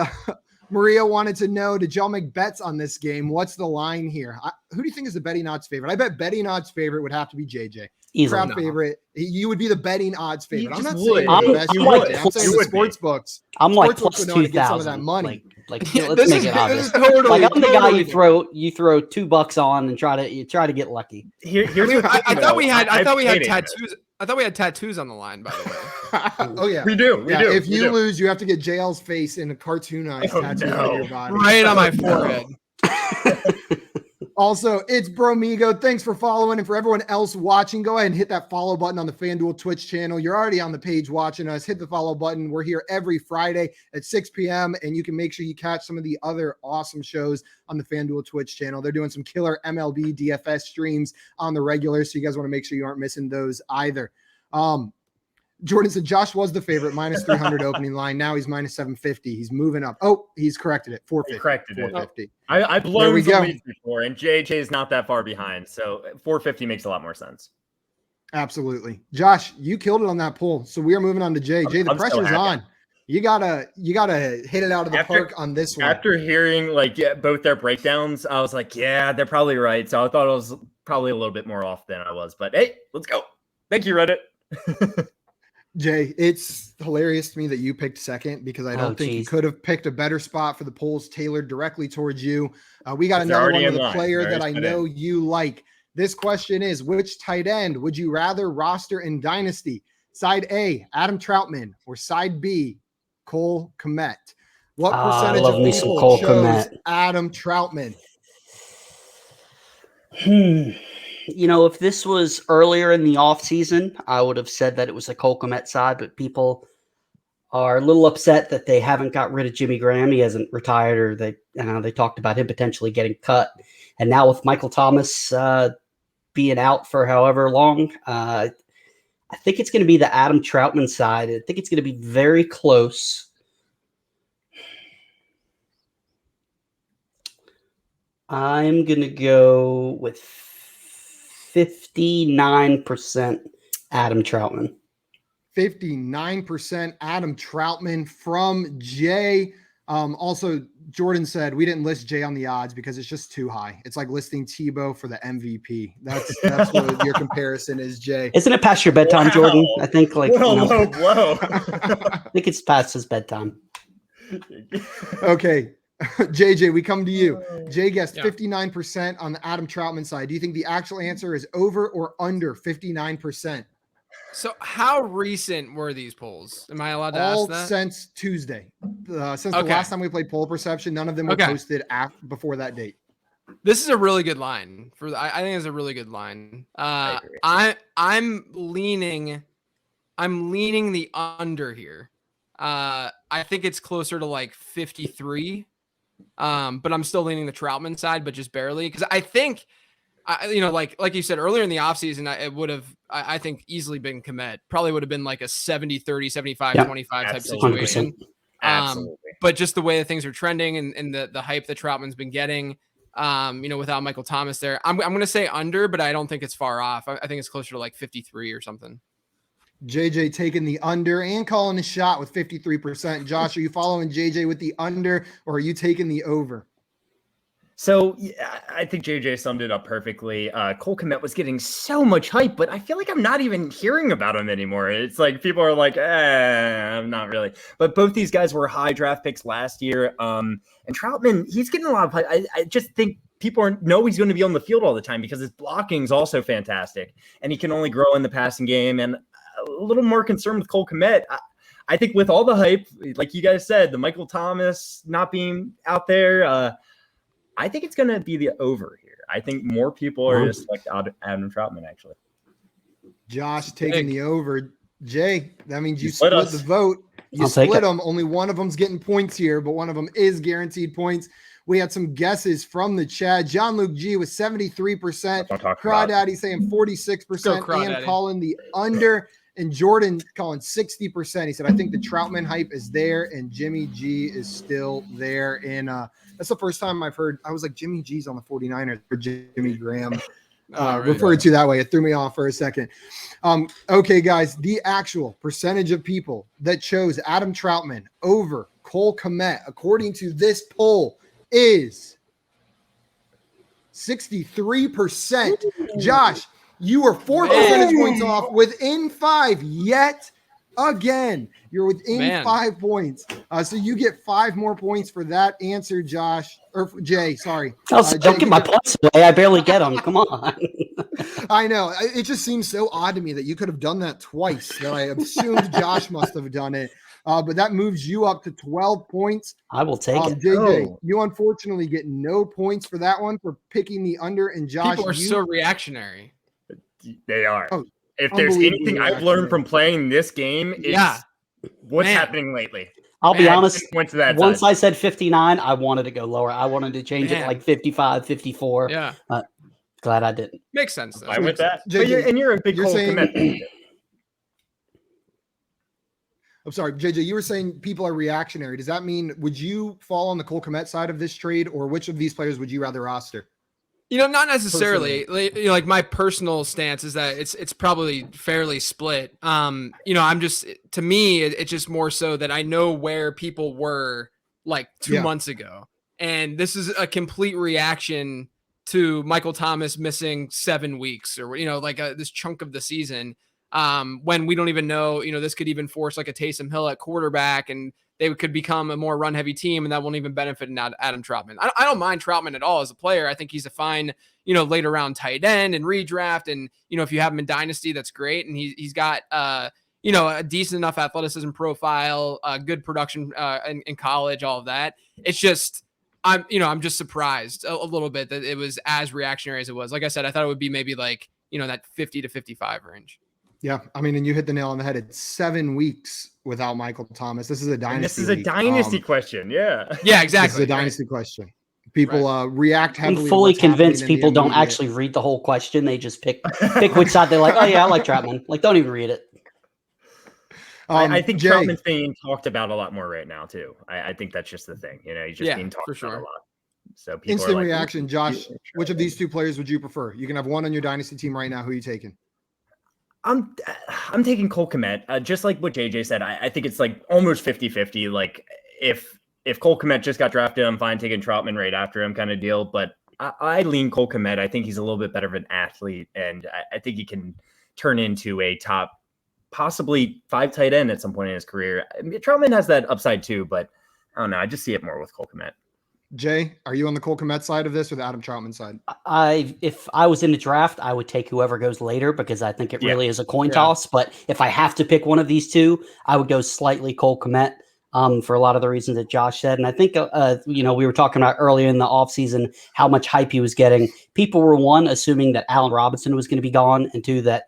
Maria wanted to know, did y'all make bets on this game? What's the line here? Who do you think is the betting odds favorite? I bet betting odds favorite would have to be JJ. Easily. Crowd favorite. You would be the betting odds favorite. I'm just not would. saying I'm the best. like- I'm saying the sports books. I'm like Sports books plus would know how to get some of 2,000. that money. Like Yeah, let's this make is- it this obvious. is totally, Like I'm the guy totally you throw $2 on and try to get lucky. Here's I thought we had played it. tattoos. I thought we had tattoos on the line, by the way. Oh yeah. We do. We Yeah, do. if we you do. lose, you have to get JL's face in a cartoonized Oh, tattoo no. on your body. Right on my forehead. Also, it's Bromigo. Thanks for following. And for everyone else watching, go ahead and hit that follow button on the FanDuel Twitch channel. You're already on the page watching us. Hit the follow button. We're here every Friday at 6 p.m. And you can make sure you catch some of the other awesome shows on the FanDuel Twitch channel. They're doing some killer MLB DFS streams on the regular. So you guys want to make sure you aren't missing those either. Jordan said Josh was the favorite, minus 300 opening line. Now he's minus 750. He's moving up. Oh, he's corrected it. 450. He corrected it. 450. I've There blown we some go. leads before, and JJ is not that far behind, so 450 makes a lot more sense. Absolutely. Josh, you killed it on that pull. So we are moving on to Jay. Jay, the I'm so pressure's happy. on. You gotta hit it out of the park on this one. After hearing both their breakdowns, I was like, yeah, they're probably right. So I thought it was probably a little bit more off than I was. But hey, let's go. Thank you, Reddit. Jay, it's hilarious to me that you picked second because I don't think you could have picked a better spot for the polls tailored directly towards you. We got They're another already one with in a line. player They're that I already know you like. This question is, which tight end would you rather roster in Dynasty? Side A, Adam Troutman, or side B, Cole Kmet? What percentage love of me some people Cole chose Kmet. Adam Troutman? If this was earlier in the offseason, I would have said that it was a Cole Kmet side, but people are a little upset that they haven't got rid of Jimmy Graham. He hasn't retired, or they talked about him potentially getting cut. And now with Michael Thomas being out for however long, I think it's going to be the Adam Troutman side. I think it's going to be very close. I'm going to go with 59% Adam Troutman. 59% Adam Troutman from Jay. Also, Jordan said we didn't list Jay on the odds because it's just too high. It's like listing Tebow for the MVP. That's what your comparison is, Jay. Isn't it past your bedtime, Wow. Jordan? I think Whoa. I think it's past his bedtime. Okay. JJ, we come to you. Jay guessed Yeah. 59% on the Adam Troutman side. Do you think the actual answer is over or under 59%? So how recent were these polls? Am I allowed to All ask that? since Tuesday. Since the Okay. last time we played Poll Perception, none of them were Okay. posted before that date. This is a really good line. I think it's a really good line. I agree. I'm leaning the under here. I think it's closer to like 53. But I'm still leaning the Troutman side, but just barely, because I think, like you said earlier in the offseason, it would have, I think, easily been Kmet. Probably would have been like a 70-30, 75-25 type Absolutely. situation. 100%. Absolutely. But just the way that things are trending and the hype that Troutman's been getting, without Michael Thomas there, I'm going to say under, but I don't think it's far off. I think it's closer to like 53 or something. JJ taking the under and calling a shot with 53%. Josh, are you following JJ with the under or are you taking the over? So yeah, I think JJ summed it up perfectly. Cole Kmet was getting so much hype, but I feel like I'm not even hearing about him anymore. It's like people are like, I'm not really. But both these guys were high draft picks last year. And Troutman, he's getting a lot of hype. I just think people know he's going to be on the field all the time because his blocking is also fantastic. And he can only grow in the passing game. And a little more concerned with Cole Kmet. I think with all the hype, like you guys said, the Michael Thomas not being out there, I think it's going to be the over here. I think more people are going to select Adam Troutman, actually. Josh taking the over. Jay, that means you split split the vote. You I'll take split it. them. Only one of them's getting points here, but one of them is guaranteed points. We had some guesses from the chat. John Luke G with 73%. Crawdaddy saying 46%. And calling the under. And Jordan calling 60%. He said, I think the Troutman hype is there, and Jimmy G is still there. And that's the first time I've heard. I was like, Jimmy G's on the 49ers or Jimmy Graham. Referred to that way. It threw me off for a second. Okay, guys, the actual percentage of people that chose Adam Troutman over Cole Kmet, according to this poll, is 63%. Josh, you are 4 percentage points off within 5 yet again. You're within 5 points. So you get 5 more points for that answer, Josh. Or Jay, sorry. Don't get my points away. I barely get them. Come on. I know. It just seems so odd to me that you could have done that twice, that I assumed Josh must have done it. But that moves you up to 12 points. I will take it. JJ, you unfortunately get no points for that one for picking the under. And Josh, people are so reactionary. They are. Oh, if there's anything I've learned from playing this game, it's what's happening lately. I'll be honest. Went to that once side. I said 59, I wanted to go lower. I wanted to change it like 55, 54. Yeah. Glad I didn't. Makes sense, though. I went that. JJ, You're a big Cole saying, Kmet. I'm sorry, JJ, you were saying people are reactionary. Does that mean, would you fall on the Cole Kmet side of this trade, or which of these players would you rather roster? Not necessarily. Like my personal stance is that it's probably fairly split. I'm just, to me, it's just more so that I know where people were like 2 months ago, and this is a complete reaction to Michael Thomas missing 7 weeks or this chunk of the season. When we don't even know, this could even force like a Taysom Hill at quarterback, and they could become a more run-heavy team, and that won't even benefit Adam Troutman. I don't mind Troutman at all as a player. I think he's a fine, later round tight end and redraft, and if you have him in Dynasty, that's great. And he's got a decent enough athleticism profile, good production in college, all of that. It's just I'm just surprised a little bit that it was as reactionary as it was. Like I said, I thought it would be maybe like that 50 to 55 range. Yeah, I mean, and you hit the nail on the head. It's 7 weeks without Michael Thomas. This is a dynasty. And this is a dynasty question. Yeah, exactly. This is a dynasty question. People react heavily. I'm fully convinced people don't actually read the whole question. They just pick which side they're like. Oh yeah, I like Troutman. Like, don't even read it. I think Troutman's being talked about a lot more right now too. I think that's just the thing. He's just being talked about a lot. So people instant are like, reaction, Josh. Which of these 2 players would you prefer? You can have one on your dynasty team right now. Who are you taking? I'm taking Cole Kmet. Just like what JJ said, I think it's like almost 50-50. Like if Cole Kmet just got drafted, I'm fine taking Troutman right after him kind of deal. But I lean Cole Kmet. I think he's a little bit better of an athlete, and I think he can turn into a top, possibly 5 tight end at some point in his career. I mean, Troutman has that upside too, but I don't know. I just see it more with Cole Kmet. Jay, are you on the Cole Kmet side of this or the Adam Troutman side? If I was in the draft, I would take whoever goes later because I think it really is a coin toss. But if I have to pick one of these 2, I would go slightly Cole Kmet for a lot of the reasons that Josh said. And I think, we were talking about earlier in the offseason how much hype he was getting. People were, 1, assuming that Allen Robinson was going to be gone, and 2, that,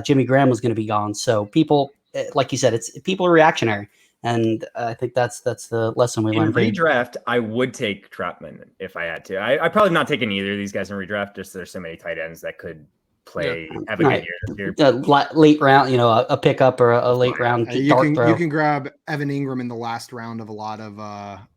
Jimmy Graham was going to be gone. So people, like you said, people are reactionary. And I think that's the lesson we learned. In redraft, I would take Troutman if I had to. I probably not taking either of these guys in redraft. Just there's so many tight ends that could play, have a good year this year. Late round, a pickup or a late round. You can grab Evan Ingram in the last round of a lot of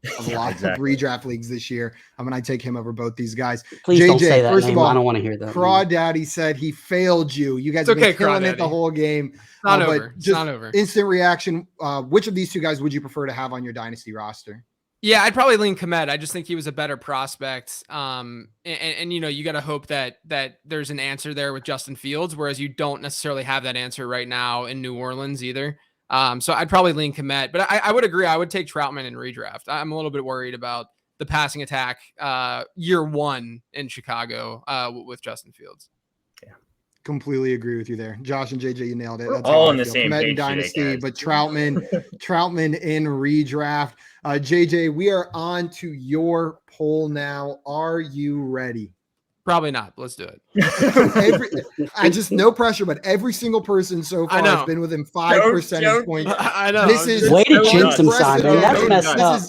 redraft leagues this year. I'd take him over both these guys. Please JJ, don't say that first name. Of all, I don't want to hear that. Crawdaddy said he failed you. You guys have been killing it the whole game. Not over. It's not over. Instant reaction. Which of these 2 guys would you prefer to have on your dynasty roster? Yeah, I'd probably lean Kmet. I just think he was a better prospect. And you got to hope that there's an answer there with Justin Fields, whereas you don't necessarily have that answer right now in New Orleans either. So I'd probably lean Kmet, but I would agree. I would take Troutman in redraft. I'm a little bit worried about the passing attack year 1 in Chicago with Justin Fields. Yeah, completely agree with you there. Josh and JJ, you nailed it. That's all on the same Kmet page in dynasty, today, but Troutman in redraft. JJ, we are on to your poll now. Are you ready? Probably not. Let's do it. I just no pressure, but every single person so far has been within 5 percentage points. I know. This is way to jinx him, Simon. That's This messed is- up.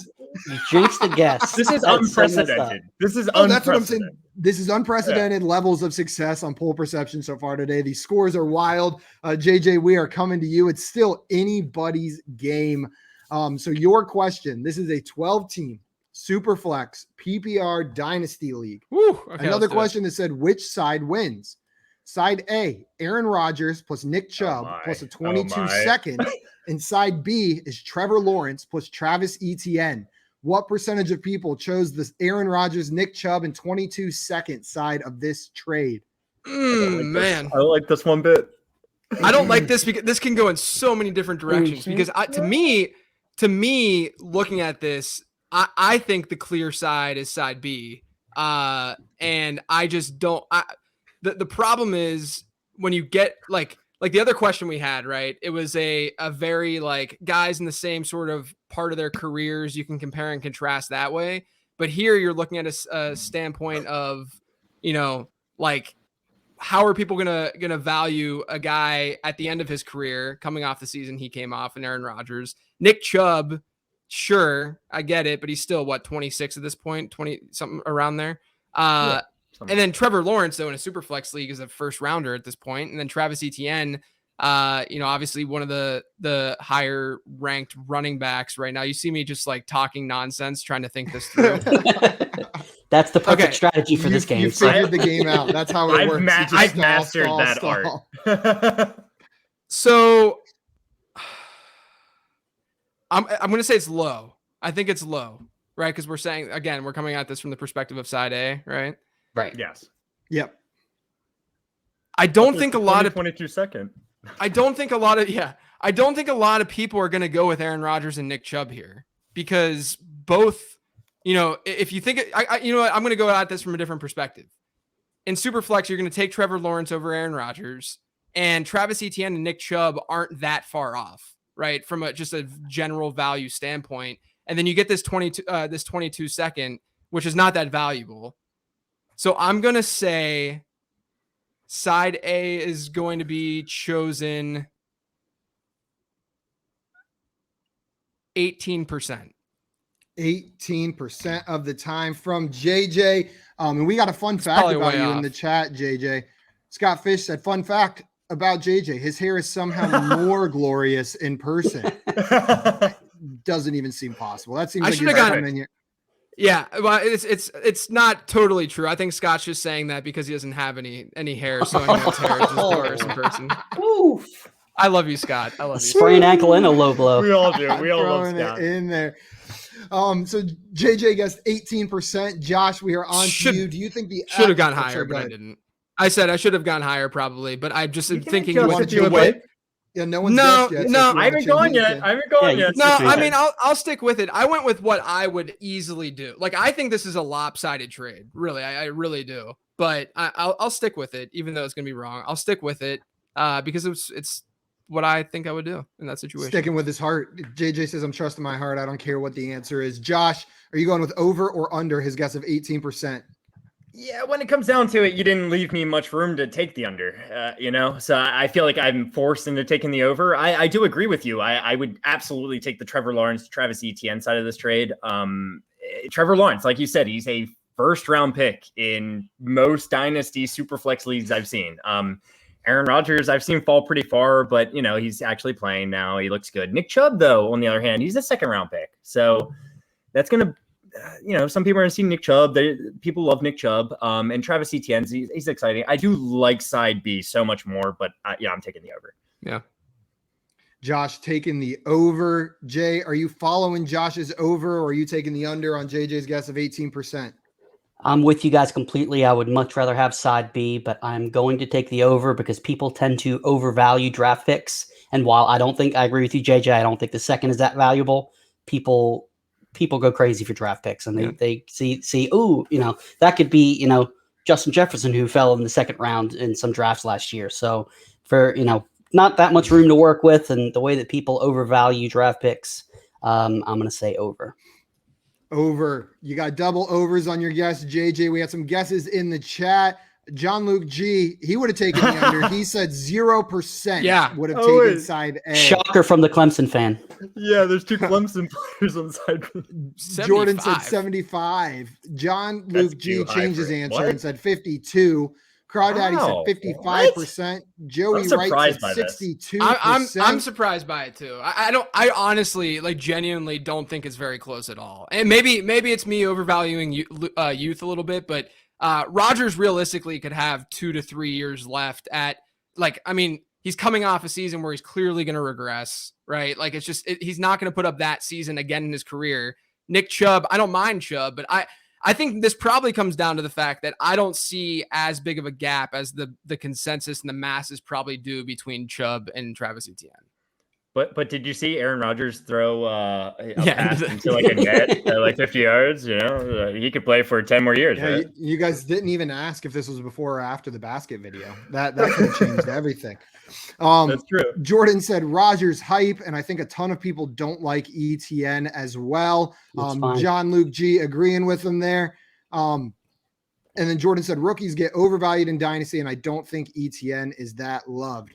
You jinxed the guess. This is That's so messed up. unprecedented. This is Oh, that's what I'm saying. unprecedented. This is unprecedented levels of success on poll perception so far today. These scores are wild. JJ, we are coming to you. It's still anybody's game. So your question, this is a 12-team Superflex PPR Dynasty League. Woo, okay, Another let's do it. question that said, which side wins? Side A, Aaron Rodgers plus Nick Chubb plus a 22 second. And side B is Trevor Lawrence plus Travis Etienne. What percentage of people chose this Aaron Rodgers, Nick Chubb, and 22 second side of this trade? Man, I like this one bit. I don't like this because this can go in so many different directions. Because to me, looking at this, I think the clear side is side B. And I just don't. The problem is when you get like the other question we had, right? It was a very like guys in the same sort of part of their careers. You can compare and contrast that way. But here you're looking at a standpoint of, like how are people gonna value a guy at the end of his career coming off the season he came off in Aaron Rodgers. Nick Chubb, sure, I get it, but he's still 26 at this point, 20 something around there. And then Trevor Lawrence, though, in a super flex league is a first rounder at this point. And then Travis Etienne, obviously one of the higher ranked running backs right now. You see me just like talking nonsense, trying to think this through. That's the perfect strategy for this game. You figured the game out. That's how it works. I've mastered that art. So I'm going to say it's low. I think it's low, right? Because we're saying, again, we're coming at this from the perspective of side A, right? Right. Yes. Yep. I don't think a lot of 22 second. I don't think a lot of people are going to go with Aaron Rodgers and Nick Chubb here because both, if you think I'm going to go at this from a different perspective. In Superflex, you're going to take Trevor Lawrence over Aaron Rodgers, and Travis Etienne and Nick Chubb aren't that far off, right? From just a general value standpoint. And then you get this 22 second, which is not that valuable. So I'm going to say side A is going to be chosen 18%. 18% of the time from JJ. And we got a fun fact about you in the chat, JJ. Scott Fish said, fun fact about JJ. His hair is somehow more glorious in person. Doesn't even seem possible. That seems like you're coming in here. Yeah, well, it's not totally true. I think Scott's just saying that because he doesn't have any hair, so I know his hair is just glorious in person. Oof. I love you, Scott. I love you. Sprained ankle and a low blow. We all do. We all love Throwing Scott. it in there. So JJ guessed 18%. Josh, we are on to you. Do you think the should have gone higher, but I didn't. I said I should have gone higher probably, but I'm just thinking with the way. Yeah, no one's guessed yet. No, I haven't gone yet. No, I mean, I'll stick with it. I went with what I would easily do. Like, I think this is a lopsided trade. Really, I really do. But I'll stick with it, even though it's going to be wrong. I'll stick with it because it's what I think I would do in that situation. Sticking with his heart. JJ says, I'm trusting my heart. I don't care what the answer is. Josh, are you going with over or under his guess of 18%? Yeah, when it comes down to it, you didn't leave me much room to take the under, so I feel like I'm forced into taking the over. I do agree with you. I would absolutely take the Trevor Lawrence, Travis Etienne side of this trade. Trevor Lawrence, like you said, he's a first round pick in most dynasty superflex leagues I've seen. Aaron Rodgers, I've seen fall pretty far, but he's actually playing now. He looks good. Nick Chubb, though, on the other hand, he's a second round pick. So that's going to, some people are going to see Nick Chubb. People love Nick Chubb. And Travis Etienne, he's exciting. I do like side B so much more, but I'm taking the over. Yeah. Josh taking the over. Jay, are you following Josh's over, or are you taking the under on JJ's guess of 18%? I'm with you guys completely. I would much rather have side B, but I'm going to take the over because people tend to overvalue draft picks. And while I don't think I agree with you, JJ, I don't think the second is that valuable. People go crazy for draft picks, and they see, that could be, Justin Jefferson, who fell in the second round in some drafts last year. So for, not that much room to work with, and the way that people overvalue draft picks, I'm going to say over. Over. You got double overs on your guess, JJ. We had some guesses in the chat. John Luke G, he would have taken the under. He said 0% would have taken side A. Shocker from the Clemson fan. Yeah, there's two Clemson players on side B. Jordan said 75. John Luke G changed his answer and said 52. Crawdaddy said 55%. Joey Wright said 62%. I'm surprised by it too. I honestly, like, genuinely don't think it's very close at all. And maybe it's me overvaluing youth a little bit, but Rodgers realistically could have 2 to 3 years left at, like, I mean, he's coming off a season where he's clearly going to regress, right? Like, it's just, he's not going to put up that season again in his career. Nick Chubb, I don't mind Chubb, but I think this probably comes down to the fact that I don't see as big of a gap as the consensus and the masses probably do between Chubb and Travis Etienne. But did you see Aaron Rodgers throw a pass into like a net at like 50 yards? You know, he could play for 10 more years. Yeah, right? you guys didn't even ask if this was before or after the basket video. That could have changed everything. That's true. Jordan said Rodgers hype, and I think a ton of people don't like ETN as well. John Luke G agreeing with him there. And then Jordan said rookies get overvalued in Dynasty, and I don't think ETN is that loved.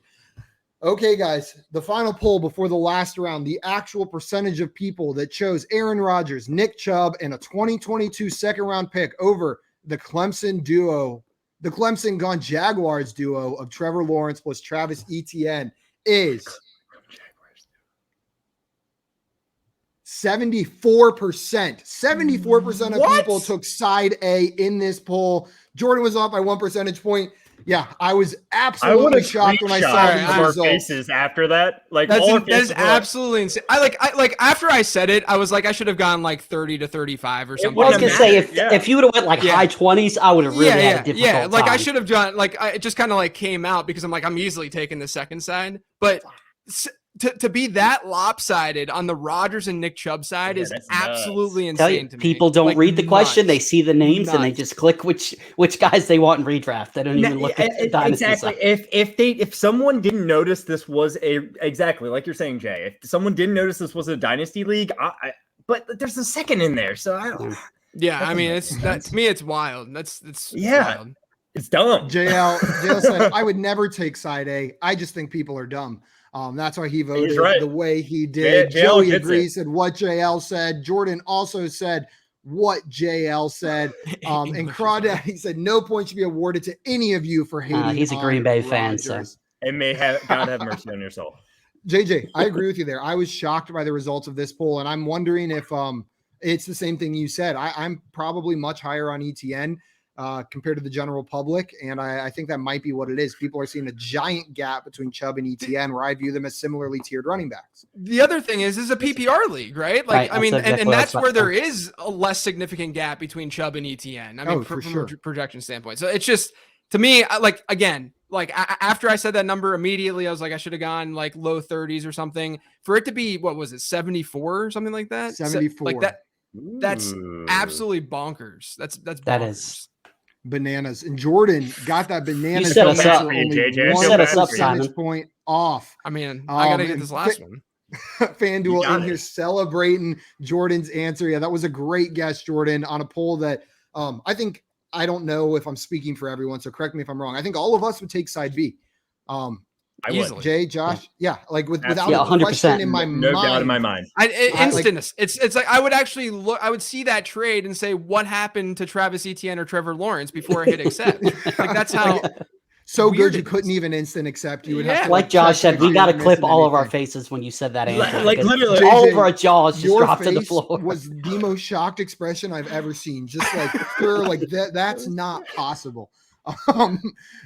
Okay, guys, the final poll before the last round, the actual percentage of people that chose Aaron Rodgers, Nick Chubb, and a 2022 second-round pick over the Clemson duo, the Clemson gone Jaguars duo of Trevor Lawrence plus Travis Etienne is 74%. 74% of people took side A in this poll. Jordan was off by 1 percentage point. Yeah, I was absolutely shocked when I saw these results. Faces after that, like that's absolutely insane. I like after I said it, I was like, I should have gone like 30 to 35 or something. I was gonna say if you would have went like high 20s, I would have really had a difficult time. Like I should have done, like, it just kind of like came out because I'm easily taking the second side, but to be that lopsided on the Rodgers and Nick Chubb side is absolutely insane to me. People don't read the question; they see the names and they just click which guys they want in redraft. They don't even look at the Dynasty exactly. side. If someone didn't notice this was exactly like you're saying, Jay. If someone didn't notice this was a Dynasty league, but there's a second in there, so I don't. Yeah, I mean, to me, it's wild. It's wild. It's dumb. JL said, I would never take side A. I just think people are dumb. That's why he voted the way he did. Joey agrees, said what JL said. Jordan also said what JL said. And Crawdaddy said no point should be awarded to any of you for hating. He's a Green Bay fan, so it may have God have mercy on your soul. JJ, I agree with you there. I was shocked by the results of this poll, and I'm wondering if it's the same thing you said. I'm probably much higher on ETN compared to the general public. And I think that might be what it is. People are seeing a giant gap between Chubb and ETN, where I view them as similarly tiered running backs. The other thing is a PPR league, right? Like, I mean, and that's where there is a less significant gap between Chubb and ETN. I mean, from a projection standpoint. So it's just, to me, like, again, like after I said that number immediately, I was like, I should have gone like low 30s or something. For it to be, what was it, 74 or something like that? 74. Like that. That's absolutely bonkers. That's bonkers. That is bananas. And Jordan got that bananas. You set us up, JJ. Set us up, Simon. Point off. I mean, I gotta get this last one. FanDuel in here celebrating Jordan's answer. Yeah, that was a great guess, Jordan, on a poll that I don't know if I'm speaking for everyone, so correct me if I'm wrong. I think all of us would take side B. I would. Jay, Josh, without 100%. question in my no mind. doubt in my mind. It's like I would actually look. I would see that trade and say, what happened to Travis Etienne or Trevor Lawrence before I hit accept? Like that's how. So good you couldn't even instant accept. You would have to, like Josh said, we got to clip all of our faces when you said that answer. Like literally, all of our jaws just dropped to the floor. Was the most shocked expression I've ever seen. Just like pure, like that's not possible.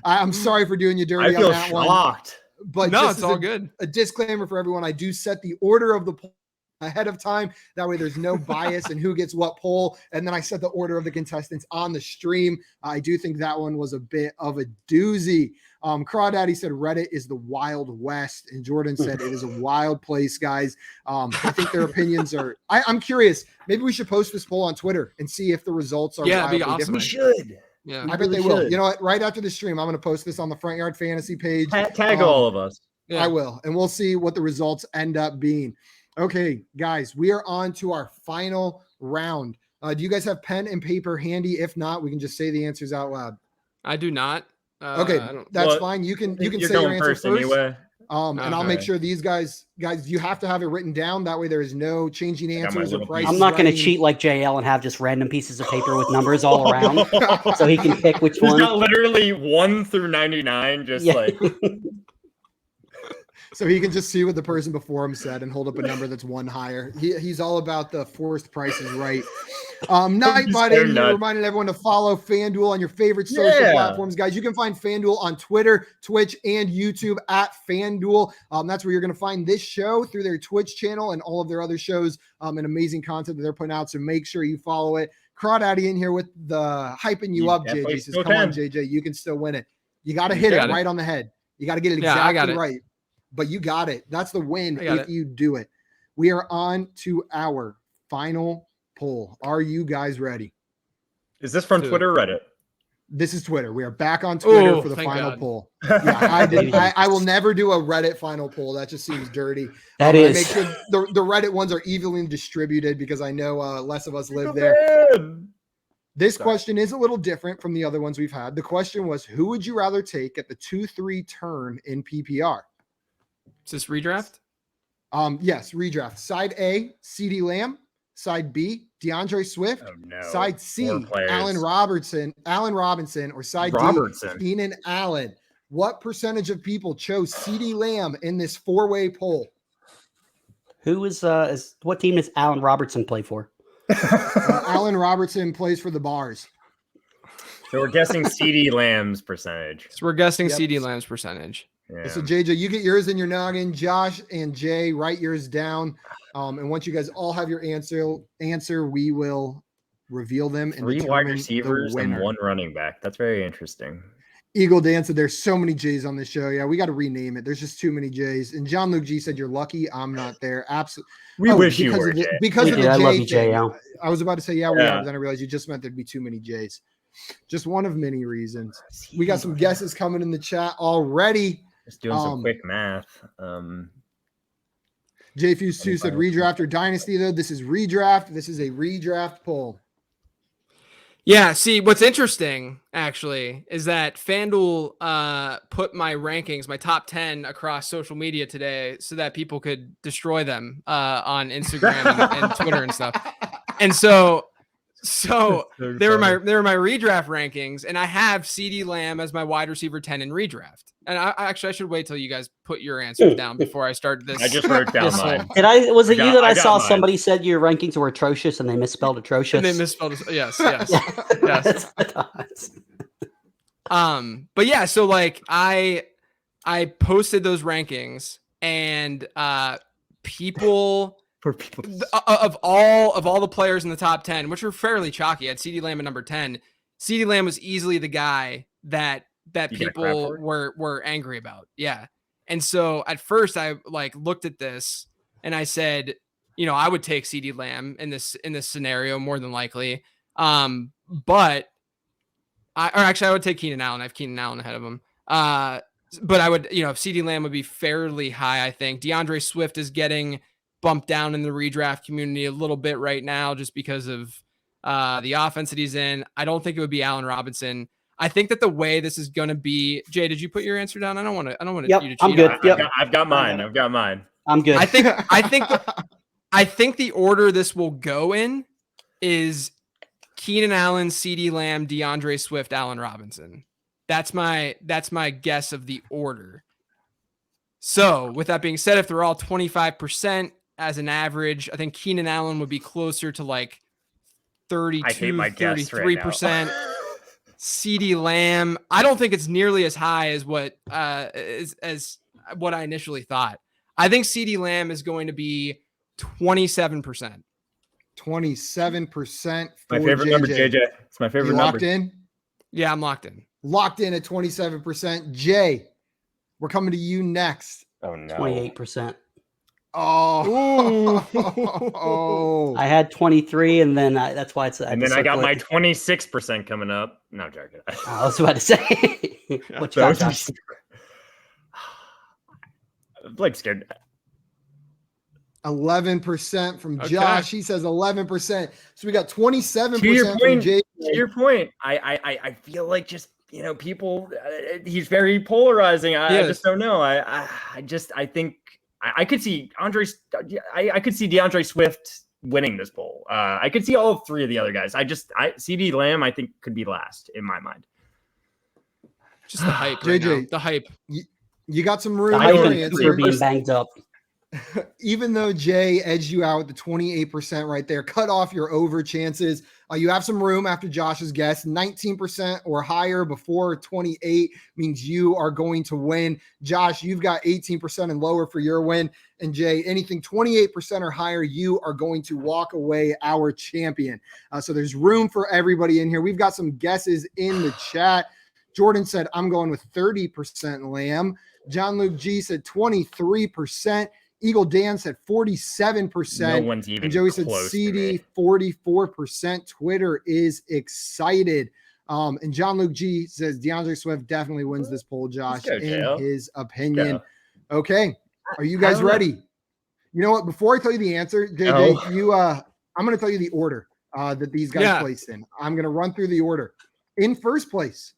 I'm sorry for doing you dirty on that one. I feel shocked. But no, it's all good. A disclaimer for everyone: I do set the order of the poll ahead of time. That way, there's no bias in who gets what poll. And then I set the order of the contestants on the stream. I do think that one was a bit of a doozy. Crawdaddy said Reddit is the Wild West, and Jordan said it is a wild place, guys. I think their opinions are. I'm curious. Maybe we should post this poll on Twitter and see if the results are. Yeah, it'd be awesome. We should. Yeah, I bet they will. You know what? Right after the stream, I'm going to post this on the Front Yard Fantasy page. Tag all of us. Yeah. I will. And we'll see what the results end up being. Okay, guys, we are on to our final round. Do you guys have pen and paper handy? If not, we can just say the answers out loud. I do not. Okay, that's fine. You can You're say your answer first first. anyway. And I'll make sure these guys, you have to have it written down. That way there is no changing answers or prices. I'm not going to right. cheat like JL and have just random pieces of paper with numbers all around so he can pick which He's one. got literally 1 through 99, just like. So he can just see what the person before him said and hold up a number that's one higher. He's all about the forced prices right. Nightbot in here reminding everyone to follow FanDuel on your favorite social platforms, guys. You can find FanDuel on Twitter, Twitch, and YouTube at FanDuel. That's where you're going to find this show through their Twitch channel and all of their other shows and amazing content that they're putting out. So make sure you follow it. Crawdaddy in here with the hyping you up, JJ. Says, come on, JJ, you can still win it. You got to hit it right on the head. You got to get it exactly right. But you got it. That's the win if you do it. We are on to our final poll. Are you guys ready? Is this from Twitter or Reddit? This is Twitter. We are back on Twitter for the final poll. Yeah, I will never do a Reddit final poll. That just seems dirty. That is. I make sure the Reddit ones are evenly distributed because I know less of us live there. This question is a little different from the other ones we've had. The question was, who would you rather take at the 2-3 turn in PPR? Is this redraft? Yes, redraft. Side A, CeeDee Lamb. Side B, DeAndre Swift. Oh, no. Side C, Allen Robinson, or side D, Keenan Allen. What percentage of people chose CeeDee Lamb in this four-way poll? Who is what team does Allen Robertson play for? Allen Robertson plays for the Bars. So we're guessing CeeDee Lamb's percentage. So we're guessing CeeDee Lamb's percentage. Yeah. So JJ, you get yours in your noggin. Josh and Jay, write yours down. And once you guys all have your answer, we will reveal them. And 3 wide receivers and 1 running back. That's very interesting. Eagle Dan said there's so many J's on this show. Yeah, we got to rename it. There's just too many J's. And John Luke G said you're lucky. I'm not there. Absolutely. We wish you were. Because of the J. I love you, Jay. I was about to say we are, but then I realized you just meant there'd be too many J's. Just one of many reasons. We got some guesses coming in the chat already. Just doing some quick math. J Fuse 2 said redraft or dynasty, though. This is redraft. This is a redraft poll. Yeah, see, what's interesting, actually, is that FanDuel put my rankings, my top 10 across social media today so that people could destroy them on Instagram and Twitter and stuff. And so they were my redraft rankings, and I have CeeDee Lamb as my wide receiver 10 in redraft. And I should wait till you guys put your answers down before I start this. I just wrote down mine. Was it you that I saw mine. Somebody said your rankings were atrocious and they misspelled atrocious? And they misspelled it. Yes. Yes. But yeah, so like I posted those rankings, and people of all the players in the top 10, which were fairly chalky, I had CeeDee Lamb at number 10. CeeDee Lamb was easily the guy that people were angry about. Yeah. And so at first I like looked at this and I said, I would take CeeDee Lamb in this scenario more than likely. But I would take Keenan Allen. I have Keenan Allen ahead of him. But I would, CeeDee Lamb would be fairly high, I think. DeAndre Swift is getting bumped down in the redraft community a little bit right now just because of the offense that he's in. I don't think it would be Allen Robinson. I think that the way this is going to be, Jay, did you put your answer down? I don't want you to cheat. I'm good. I've got mine. I'm good. I think the order this will go in is Keenan Allen, CeeDee Lamb, DeAndre Swift, Allen Robinson. That's my guess of the order. So with that being said, if they're all 25% as an average, I think Keenan Allen would be closer to like 32, 33%. CeeDee Lamb, I don't think it's nearly as high as what as what I initially thought. I think CeeDee Lamb is going to be 27%. 27%. My favorite number, JJ. It's my favorite number. Locked in? Yeah, I'm locked in. Locked in at 27%. Jay, we're coming to you next. Oh no. 28%. Oh. I had 23, and then that's why it's. And then I got my 26% coming up. No, I'm joking. I was about to say. What you got, Josh? Blake's scared. 11% from Okay. Josh. He says 11%. So we got 27% To your from point, Jay. to your point, I feel like just people. He's very polarizing. I just don't know. I think I could see I could see DeAndre Swift winning this poll. I could see all three of the other guys. CD Lamb I think could be last in my mind. Just the hype, right JJ, now. The hype. You got some The room hype for and answer. Cooper being banged up. Even though Jay edged you out with the 28% right there, cut off your over chances. You have some room after Josh's guess. 19% or higher before 28 means you are going to win. Josh, you've got 18% and lower for your win. And Jay, anything 28% or higher, you are going to walk away our champion. So there's room for everybody in here. We've got some guesses in the chat. Jordan said, I'm going with 30% Lamb. John Luke G said 23%. Eagle Dan said 47%. No one's even and Joey close said to CD me. 44%. Twitter is excited. And John Luke G says DeAndre Swift definitely wins this poll, Josh, go, in JL. his opinion. Go. Okay. Are you guys ready? You know what? Before I tell you the answer, JJ, I'm going to tell you the order that these guys placed in. I'm going to run through the order. In first place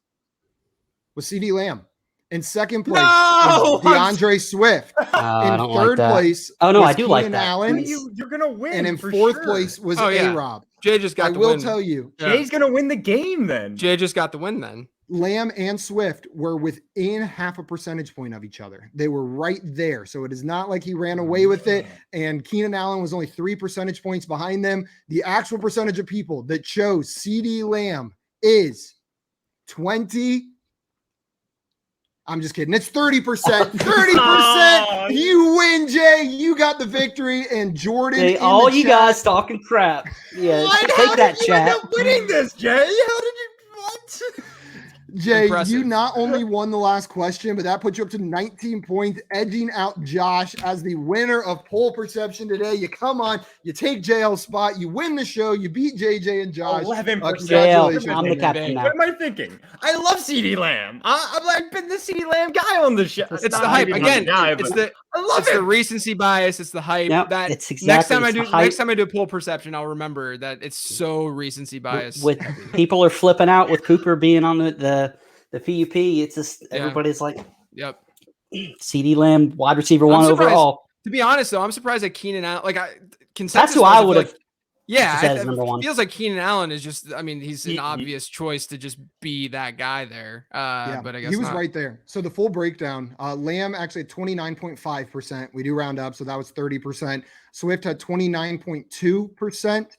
was CD Lamb. In second place was DeAndre Swift. In third place I do like Keenan that. Allen. You're going to win. And in for fourth sure. place was yeah. A-Rob. Jay just got I the will win. tell you. Jay's going to win the game then. Jay just got the win then. Lamb and Swift were within half a percentage point of each other. They were right there. So it is not like he ran away with it. And Keenan Allen was only 3 percentage points behind them. The actual percentage of people that chose CD Lamb is 20. I'm just kidding. It's 30%. 30%. You win, Jay. You got the victory. And Jordan. Hey, all you guys talking crap. Yeah, take that, chat. End up winning this, Jay? How did you? What? Jay, Impressive. you not only won the last question, but that puts you up to 19 points, edging out Josh as the winner of poll perception today. You come on, you take JL's spot, you win the show, you beat JJ and Josh. 11%. Congratulations. JL, I'm the captain now. What am I thinking? I love CD Lamb. I've been the CD Lamb guy on the show. It's the hype again. Guy, it's it's the recency bias. It's the hype. Yep, that it's exactly, next time I do poll perception, I'll remember that it's so recency bias. With people are flipping out with Cooper being on the PUP. It's just everybody's like, yep. CD Lamb, wide receiver one overall. To be honest, though, I'm surprised that Keenan Allen. That's who I would have. It feels like Keenan Allen is just. I mean, he's an obvious choice to just be that guy there. But I guess he was not. right there. So the full breakdown: Lamb actually had 29.5%. We do round up, so that was 30%. Swift had 29.2%.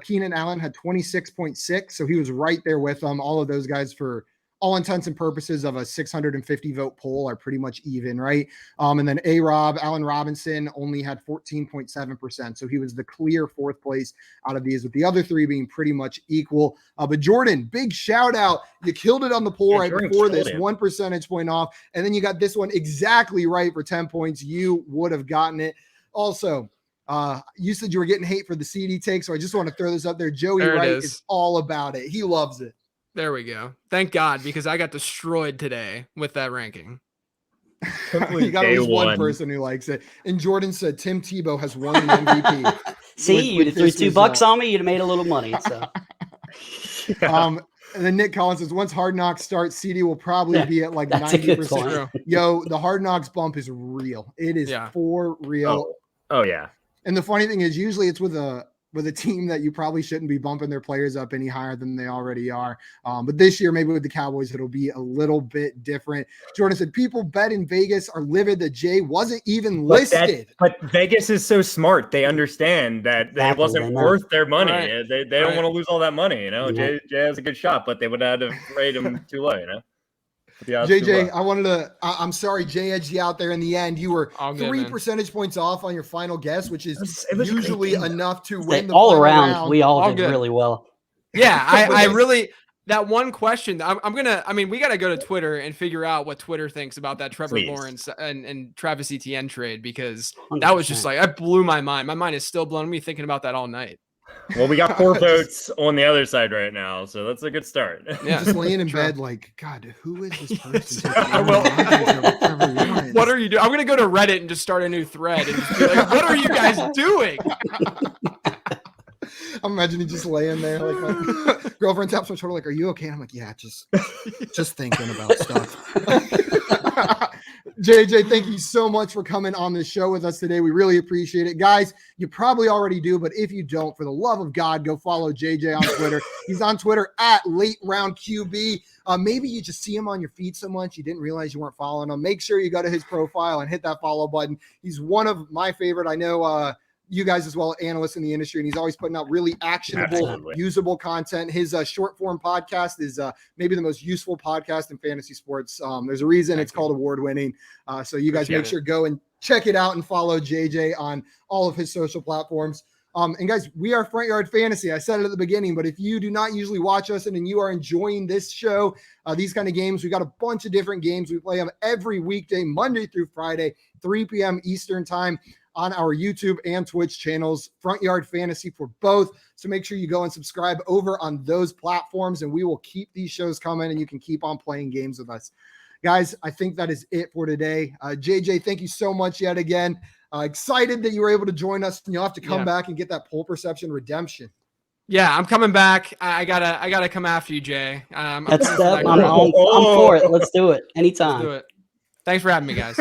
Keenan Allen had 26.6%. So he was right there with them. All of those guys, for all intents and purposes of a 650 vote poll, are pretty much even, right? And then A-Rob, Allen Robinson only had 14.7%. So he was the clear fourth place out of these, with the other three being pretty much equal. But Jordan, big shout out. You killed it on the poll right before this, 1 percentage point off. And then you got this one exactly right for 10 points. You would have gotten it. Also, you said you were getting hate for the CD take, so I just want to throw this up there. Joey Wright is all about it. He loves it. There we go. Thank God, because I got destroyed today with that ranking. You got at least one person who likes it. And Jordan said Tim Tebow has won the MVP. See, you'd have threw $2 on me, you'd have made a little money. So, and then Nick Collins says, once Hard Knocks starts, CD will probably be at like 90%. Yo, the Hard Knocks bump is real. It is for real. Oh yeah. And the funny thing is, usually it's with a team that you probably shouldn't be bumping their players up any higher than they already are. But this year, maybe with the Cowboys, it'll be a little bit different. Jordan said, people bet in Vegas are livid that Jay wasn't even listed. But Vegas is so smart. They understand that it wasn't worth their money. Right. They don't want to lose all that money. You know, Jay has a good shot, but they would have had to rate him too low, you know? JJ, I'm sorry, Jay edged you out there in the end. You were 3 percentage points off on your final guess, which is usually enough to win the all around round. We all did really well. Yeah, I really, that one question, we got to go to Twitter and figure out what Twitter thinks about that Trevor Lawrence and Travis Etienne trade, because 100%. That was just like, that blew my mind. My mind is still blown. Me thinking about that all night. Well, we got 4 votes on the other side right now, so that's a good start. Yeah. Just laying in Sure. bed like, God, who is this person? What are you doing? I'm gonna go to Reddit and just start a new thread and just be like, "What are you guys doing?" I'm imagining just laying there, like my girlfriend taps my shoulder, like, "Are you okay?" And I'm like, "Yeah, just thinking about stuff." JJ, thank you so much for coming on the show with us today. We really appreciate it. Guys, you probably already do, but if you don't, for the love of God, go follow JJ on Twitter. He's on Twitter at Late Round QB. Maybe you just see him on your feed so much you didn't realize you weren't following him. Make sure you go to his profile and hit that follow button. He's one of my favorite. I know you guys as well, analysts in the industry, and he's always putting out really actionable, Absolutely. usable content. His short form podcast is maybe the most useful podcast in fantasy sports. There's a reason it's called award winning. So you guys make sure go and check it out and follow JJ on all of his social platforms. And guys, we are Front Yard Fantasy. I said it at the beginning, but if you do not usually watch us and you are enjoying this show, these kind of games, we got a bunch of different games. We play them every weekday, Monday through Friday, 3 p.m. Eastern time on our YouTube and Twitch channels, Front Yard Fantasy for both. So make sure you go and subscribe over on those platforms, and we will keep these shows coming, and you can keep on playing games with us. Guys, I think that is it for today. JJ, thank you so much yet again. Excited that you were able to join us, and you'll have to come back and get that poll perception redemption. Yeah, I'm coming back. I gotta come after you, Jay. I'm I'm for it. Let's do it anytime. Let's do it. Thanks for having me, guys.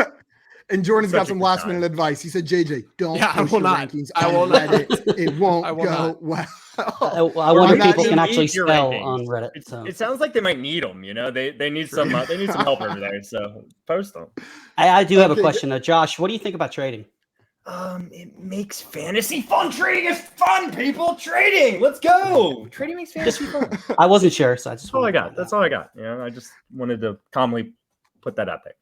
And Jordan's got some last minute advice. He said, JJ, don't post your rankings. I will not. It won't go well. I wonder if people can actually spell on Reddit. So. It sounds like they might need them. You know, they need some help over there. So post them. I do have a question, Josh. What do you think about trading? It makes fantasy fun. Trading is fun, people. Trading. Let's go. Trading makes fantasy fun. I wasn't sure, so that's all I got. That's all I got. You know, I just wanted to calmly put that out there.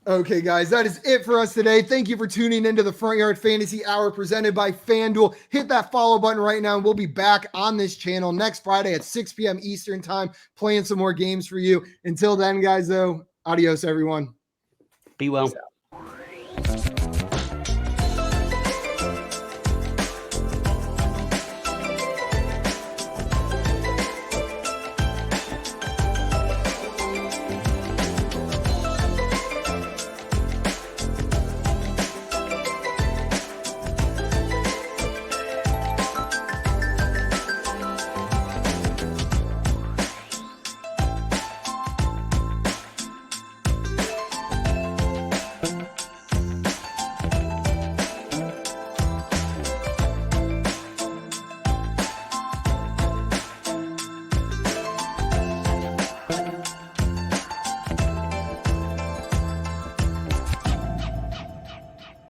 Okay, guys, that is it for us today. Thank you for tuning into the Front Yard Fantasy Hour presented by FanDuel. Hit that follow button right now, and we'll be back on this channel next Friday at 6 p.m. Eastern time, playing some more games for you. Until then, guys, though, adios, everyone. Be well.